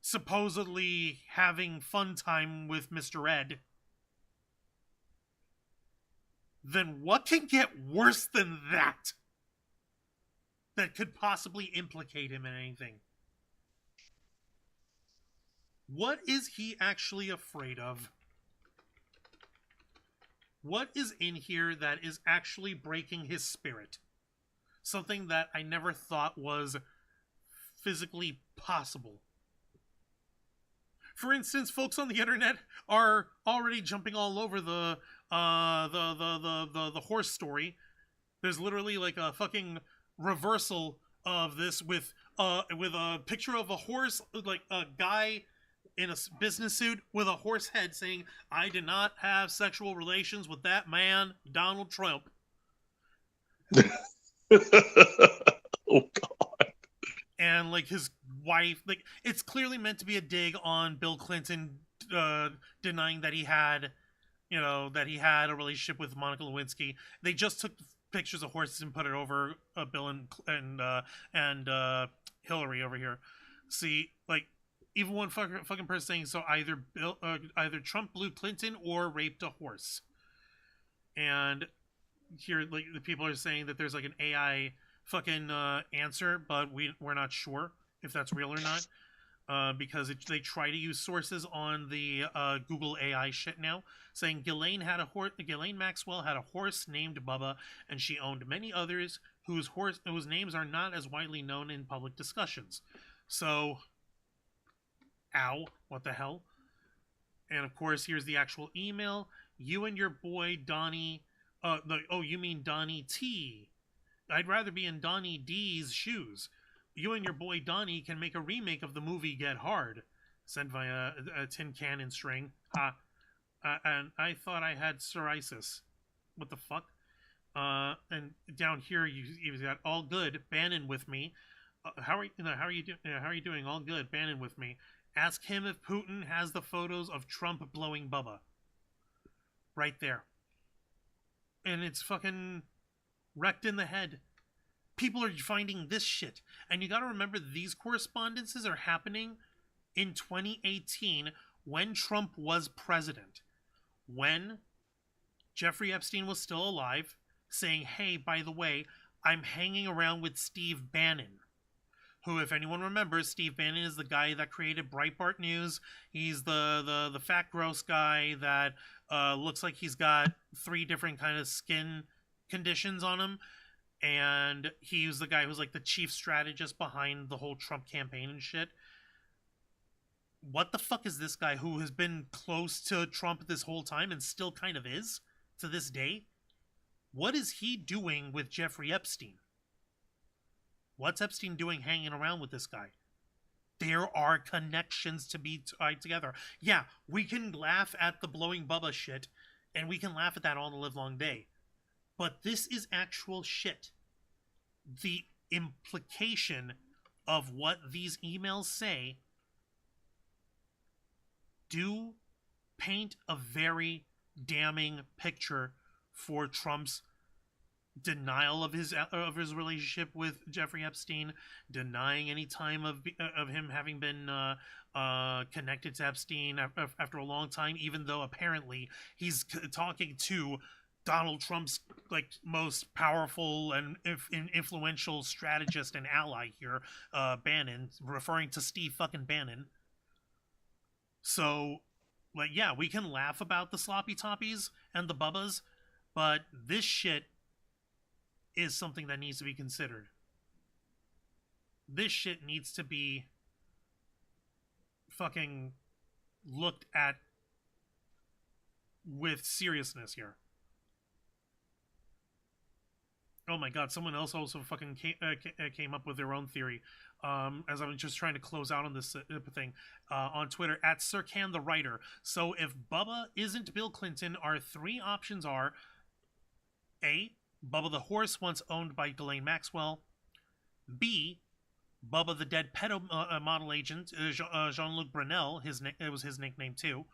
supposedly having fun time with Mr. Ed, then what can get worse than that could possibly implicate him in anything? What is he actually afraid of? What is in here that is actually breaking his spirit? Something that I never thought was physically possible. For instance, folks on the internet are already jumping all over the horse story. There's literally like a fucking reversal of this with a picture of a horse, like a guy in a business suit with a horse head saying, "I did not have sexual relations with that man, Donald Trump." Oh God. And like his wife, like it's clearly meant to be a dig on Bill Clinton, denying that he had, that he had a relationship with Monica Lewinsky. They just took pictures of horses and put it over Bill and Hillary over here. See, like even one fucking person saying so either Trump blew Clinton or raped a horse. And here, like the people are saying that there's like an AI fucking answer, but we're not sure if that's real or not, because they try to use sources on the Google AI shit now, saying Ghislaine Maxwell had a horse named Bubba, and she owned many others whose names are not as widely known in public discussions. So, ow, what the hell? And of course, here's the actual email. You and your boy Donnie. You mean Donnie T? I'd rather be in Donnie D's shoes. You and your boy Donnie can make a remake of the movie Get Hard. Sent via a tin cannon string. And I thought I had psoriasis. What the fuck? And down here you've got all good. Bannon with me. How are you doing? All good. Bannon with me. Ask him if Putin has the photos of Trump blowing Bubba. Right there. And it's fucking wrecked in the head. People are finding this shit. And you gotta remember, these correspondences are happening in 2018 when Trump was president. When Jeffrey Epstein was still alive, saying, hey, by the way, I'm hanging around with Steve Bannon. Who, if anyone remembers, Steve Bannon is the guy that created Breitbart News. He's the fat, gross guy that looks like he's got 3 different kind of skin conditions on him. and he was the guy who's like the chief strategist behind the whole Trump campaign and shit. What the fuck is this guy who has been close to Trump this whole time and still kind of is to this day? What is he doing with Jeffrey Epstein? What's Epstein doing hanging around with this guy? There are connections to be tied together. Yeah, we can laugh at the blowing Bubba shit, and we can laugh at that all the live long day. But this is actual shit. The implication of what these emails say do paint a very damning picture for Trump's denial of his relationship with Jeffrey Epstein, denying any time of him having been connected to Epstein after a long time, even though apparently he's talking to Donald Trump's like most powerful and influential strategist and ally here, Bannon, referring to Steve fucking Bannon. So, like, yeah, we can laugh about the sloppy toppies and the bubbas, but this shit is something that needs to be considered. This shit needs to be fucking looked at with seriousness here. Oh my god, someone else also fucking came up with their own theory. As I'm just trying to close out on this thing. On Twitter, at Sircan the Writer. So if Bubba isn't Bill Clinton, our three options are A, Bubba the horse once owned by Ghislaine Maxwell. B, Bubba the dead pedo model agent, Jean-Luc Brunel, it was his nickname too.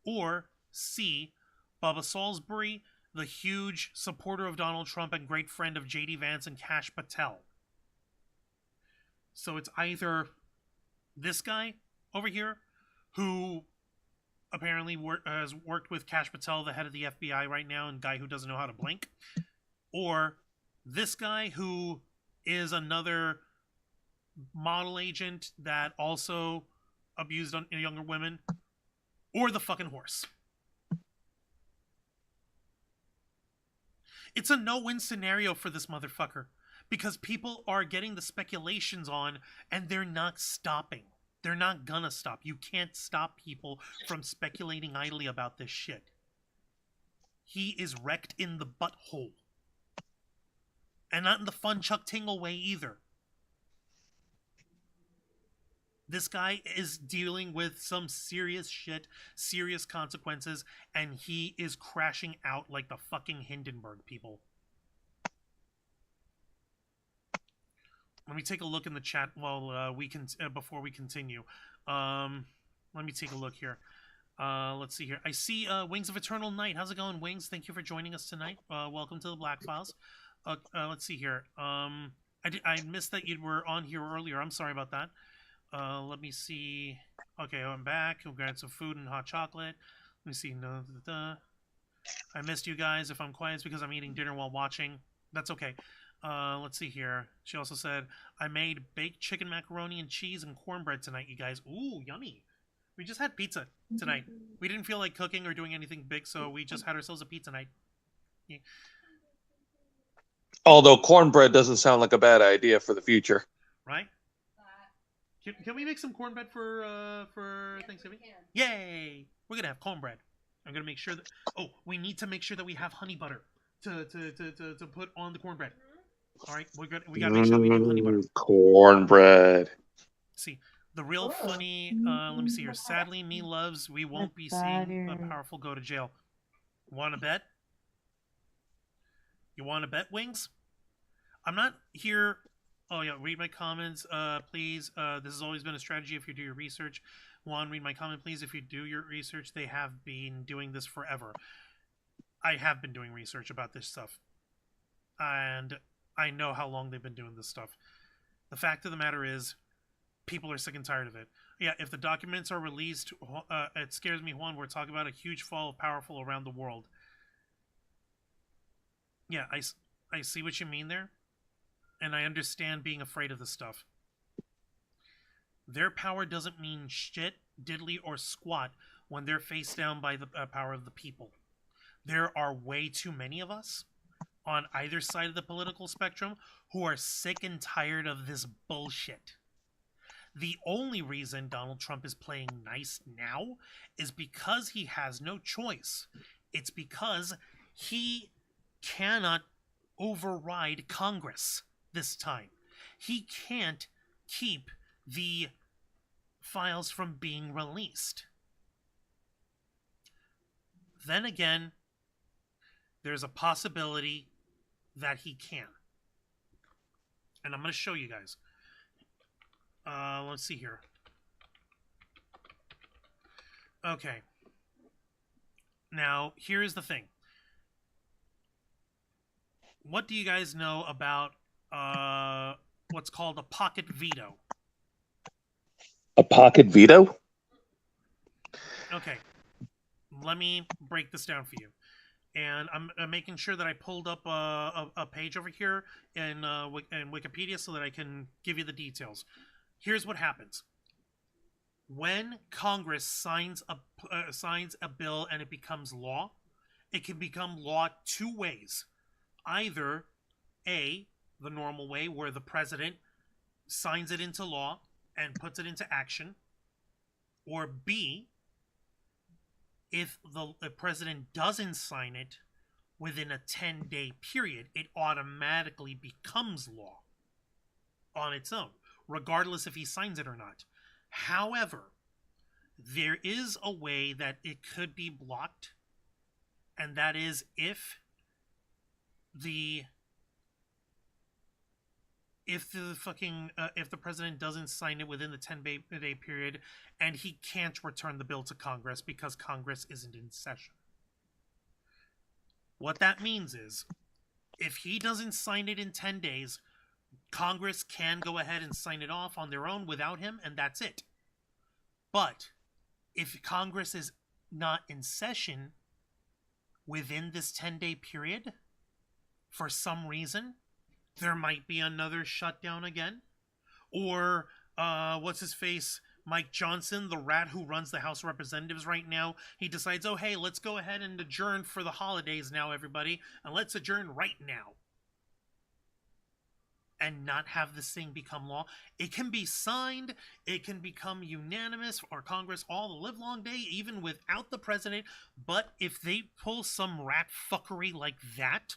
Or C, Bubba Salisbury, the huge supporter of Donald Trump and great friend of J.D. Vance and Kash Patel. So it's either this guy over here, who apparently has worked with Kash Patel, the head of the FBI right now, and guy who doesn't know how to blink, or this guy who is another model agent that also abused younger women, or the fucking horse. It's a no-win scenario for this motherfucker, because people are getting the speculations on, and they're not stopping. They're not gonna stop. You can't stop people from speculating idly about this shit. He is wrecked in the butthole. And not in the fun Chuck Tingle way either. This guy is dealing with some serious shit, serious consequences, and he is crashing out like the fucking Hindenburg people. Let me take a look in the chat while before we continue. Let me take a look here. Let's see here. I see Wings of Eternal Night. How's it going, Wings? Thank you for joining us tonight. Welcome to the Black Files. Let's see here. I missed that you were on here earlier. I'm sorry about that. Let me see. Okay, I'm back. We'll grab some food and hot chocolate. Let me see. I missed you guys. If I'm quiet, it's because I'm eating dinner while watching. That's okay. Let's see here. She also said, I made baked chicken macaroni and cheese and cornbread tonight, you guys. Ooh, yummy. We just had pizza tonight. We didn't feel like cooking or doing anything big, so we just had ourselves a pizza night. Yeah. Although cornbread doesn't sound like a bad idea for the future. Right? Can we make some cornbread for Thanksgiving? Yay! We're gonna have cornbread. I'm gonna make sure that. Oh, we need to make sure that we have honey butter to put on the cornbread. All right, we gotta make sure that we do honey butter. Cornbread. See, the real funny. Let me see here. Sadly, me loves. We won't be seeing the powerful go to jail. Want to bet? You want to bet, Wings? I'm not here. Oh yeah, read my comments, please. This has always been a strategy if you do your research. One, read my comment, please. If you do your research, they have been doing this forever. I have been doing research about this stuff, and I know how long they've been doing this stuff. The fact of the matter is, people are sick and tired of it. Yeah, if the documents are released, it scares me, Juan. We're talking about a huge fall of powerful around the world. Yeah, I see what you mean there. And I understand being afraid of this stuff. Their power doesn't mean shit, diddly, or squat when they're faced down by the power of the people. There are way too many of us. on either side of the political spectrum who are sick and tired of this bullshit. The only reason Donald Trump is playing nice now is because he has no choice. It's because he cannot override Congress this time. He can't keep the files from being released. Then again, there's a possibility that he can. And I'm going to show you guys. Let's see here. Okay. Now, here's the thing. What do you guys know about what's called a pocket veto? A pocket veto? Okay. Let me break this down for you. And I'm making sure that I pulled up a page over here in Wikipedia so that I can give you the details. Here's what happens. When Congress signs a bill and it becomes law, it can become law two ways. Either A, the normal way, where the president signs it into law and puts it into action, or B, if the president doesn't sign it within a 10-day period, it automatically becomes law on its own, regardless if he signs it or not. However, there is a way that it could be blocked, and that is if the president doesn't sign it within the 10-day period, and he can't return the bill to Congress because Congress isn't in session. What that means is, if he doesn't sign it in 10 days, Congress can go ahead and sign it off on their own without him, and that's it. But if Congress is not in session within this 10-day period, for some reason, there might be another shutdown again. Or, what's his face? Mike Johnson, the rat who runs the House of Representatives right now, he decides, oh, hey, let's go ahead and adjourn for the holidays now, everybody, and let's adjourn right now. And not have this thing become law. It can be signed, it can become unanimous, or Congress all the livelong day, even without the president, but if they pull some rat fuckery like that,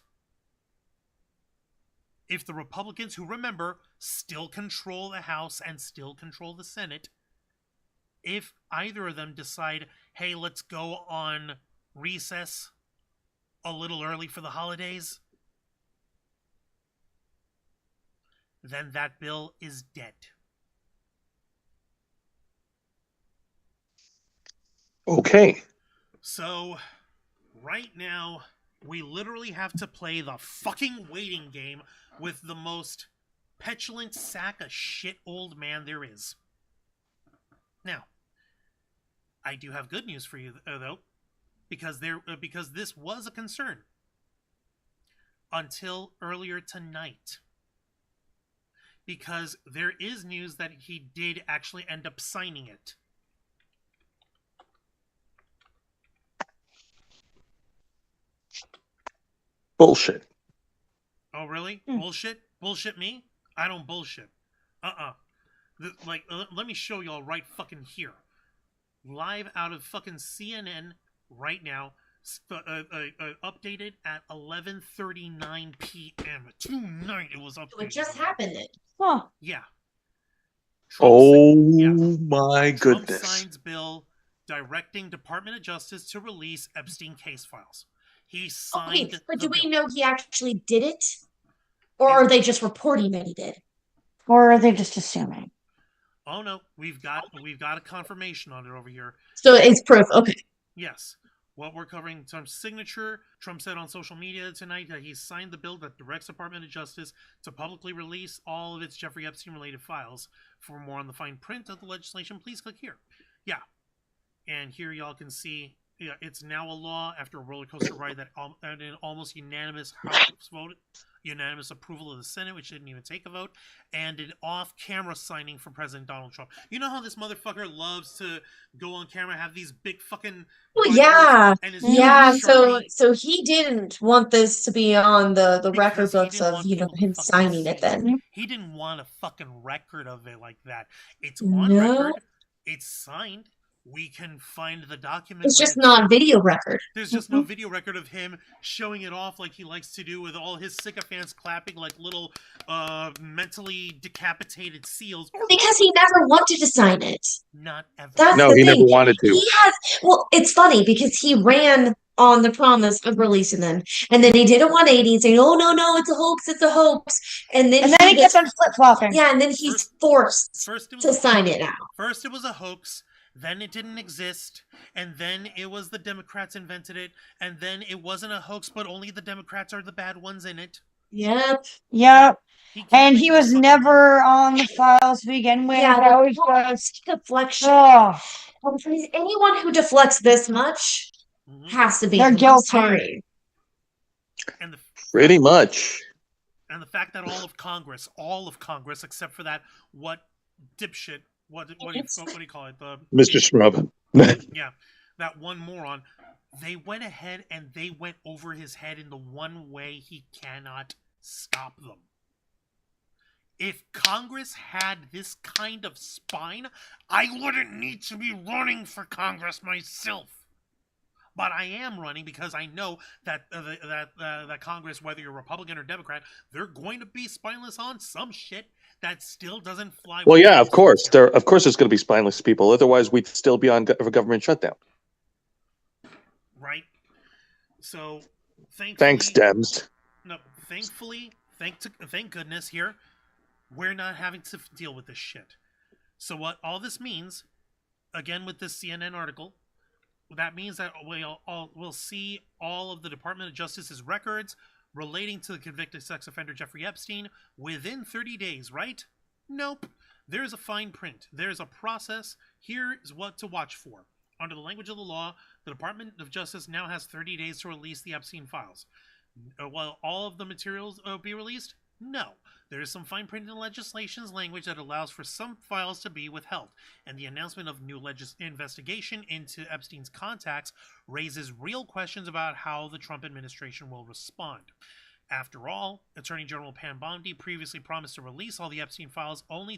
if the Republicans, who, remember, still control the House and still control the Senate, if either of them decide, hey, let's go on recess a little early for the holidays, then that bill is dead. Okay. So, right now, we literally have to play the fucking waiting game with the most petulant sack of shit old man there is. Now, I do have good news for you, though, because this was a concern until earlier tonight. Because there is news that he did actually end up signing it. Bullshit. Oh, really? Bullshit? Bullshit me? I don't bullshit. Let me show y'all right fucking here. Live out of fucking CNN right now. Updated at 11:39 p.m. Tonight it was updated. It just happened. Huh. Yeah. My Trump goodness. signs bill directing Department of Justice to release Epstein case files. He signed. Okay, but the do we bill. know he actually did it? Or are they just reporting that he did? Or are they just assuming? Oh no, we've got a confirmation on it over here. So it's proof. Okay. Yes. What we're covering, Trump's signature. Trump said on social media tonight that he signed the bill that directs Department of Justice to publicly release all of its Jeffrey Epstein-related files. For more on the fine print of the legislation, please click here. Yeah. And here y'all can see Yeah, it's now a law after a roller coaster ride that and an almost unanimous House vote, unanimous approval of the Senate, which didn't even take a vote, and an off-camera signing from President Donald Trump. You know how this motherfucker loves to go on camera, have these big fucking Well, binders, yeah, and his yeah. giant So, Sharpie. so he didn't want this to be on the record Because he books didn't of, want people to him fucking signing see it it. then. He didn't want a fucking record of it like that. It's on No, record. It's signed. We can find the document it's when just it's not video record. there's just no video record of him showing it off like he likes to do with all his sycophants clapping like little mentally decapitated seals. Because he never wanted to sign it. Not ever. That's No, the he never thing. wanted to. He has, well, it's funny because he ran on the promise of releasing them. And then he did a 180 and saying, oh, no, it's a hoax, it's a hoax. And then And then he kept on flip-flopping. yeah, and then he's forced First it was to sign it now. First it was a hoax, then it didn't exist, and then it was the Democrats invented it, and then it wasn't a hoax, but only the Democrats are the bad ones in it. Yep. Yep. Can't And make he no was fucking never on the files to begin with. Yeah, That was just deflection. oh, Anyone who deflects this much Mhm. has to be They're I'm guilty. sorry. And the Pretty much. and the fact that all of Congress, except for that dipshit, what do you call it? The Mr. Scrub. Yeah, that one moron. They went ahead and they went over his head in the one way he cannot stop them. If Congress had this kind of spine, I wouldn't need to be running for Congress myself. But I am running because I know that that Congress, whether you're Republican or Democrat, they're going to be spineless on some shit that still doesn't fly. Well, yeah, of course. Of course there's going to be spineless people. Otherwise, we'd still be on a government shutdown. Right? So, Thanks, Dems. No, thankfully, thank goodness here, we're not having to deal with this shit. So what all this means, again with this CNN article, that means that we'll see all of the Department of Justice's records relating to the convicted sex offender Jeffrey Epstein within 30 days, right? Nope. There's a fine print. There's a process. Here is what to watch for. Under the language of the law, the Department of Justice now has 30 days to release the Epstein files. Will all of the materials be released? No. There is some fine print in legislation's language that allows for some files to be withheld, and the announcement of new investigation into Epstein's contacts raises real questions about how the Trump administration will respond. After all, Attorney General Pam Bondi previously promised to release all the Epstein files only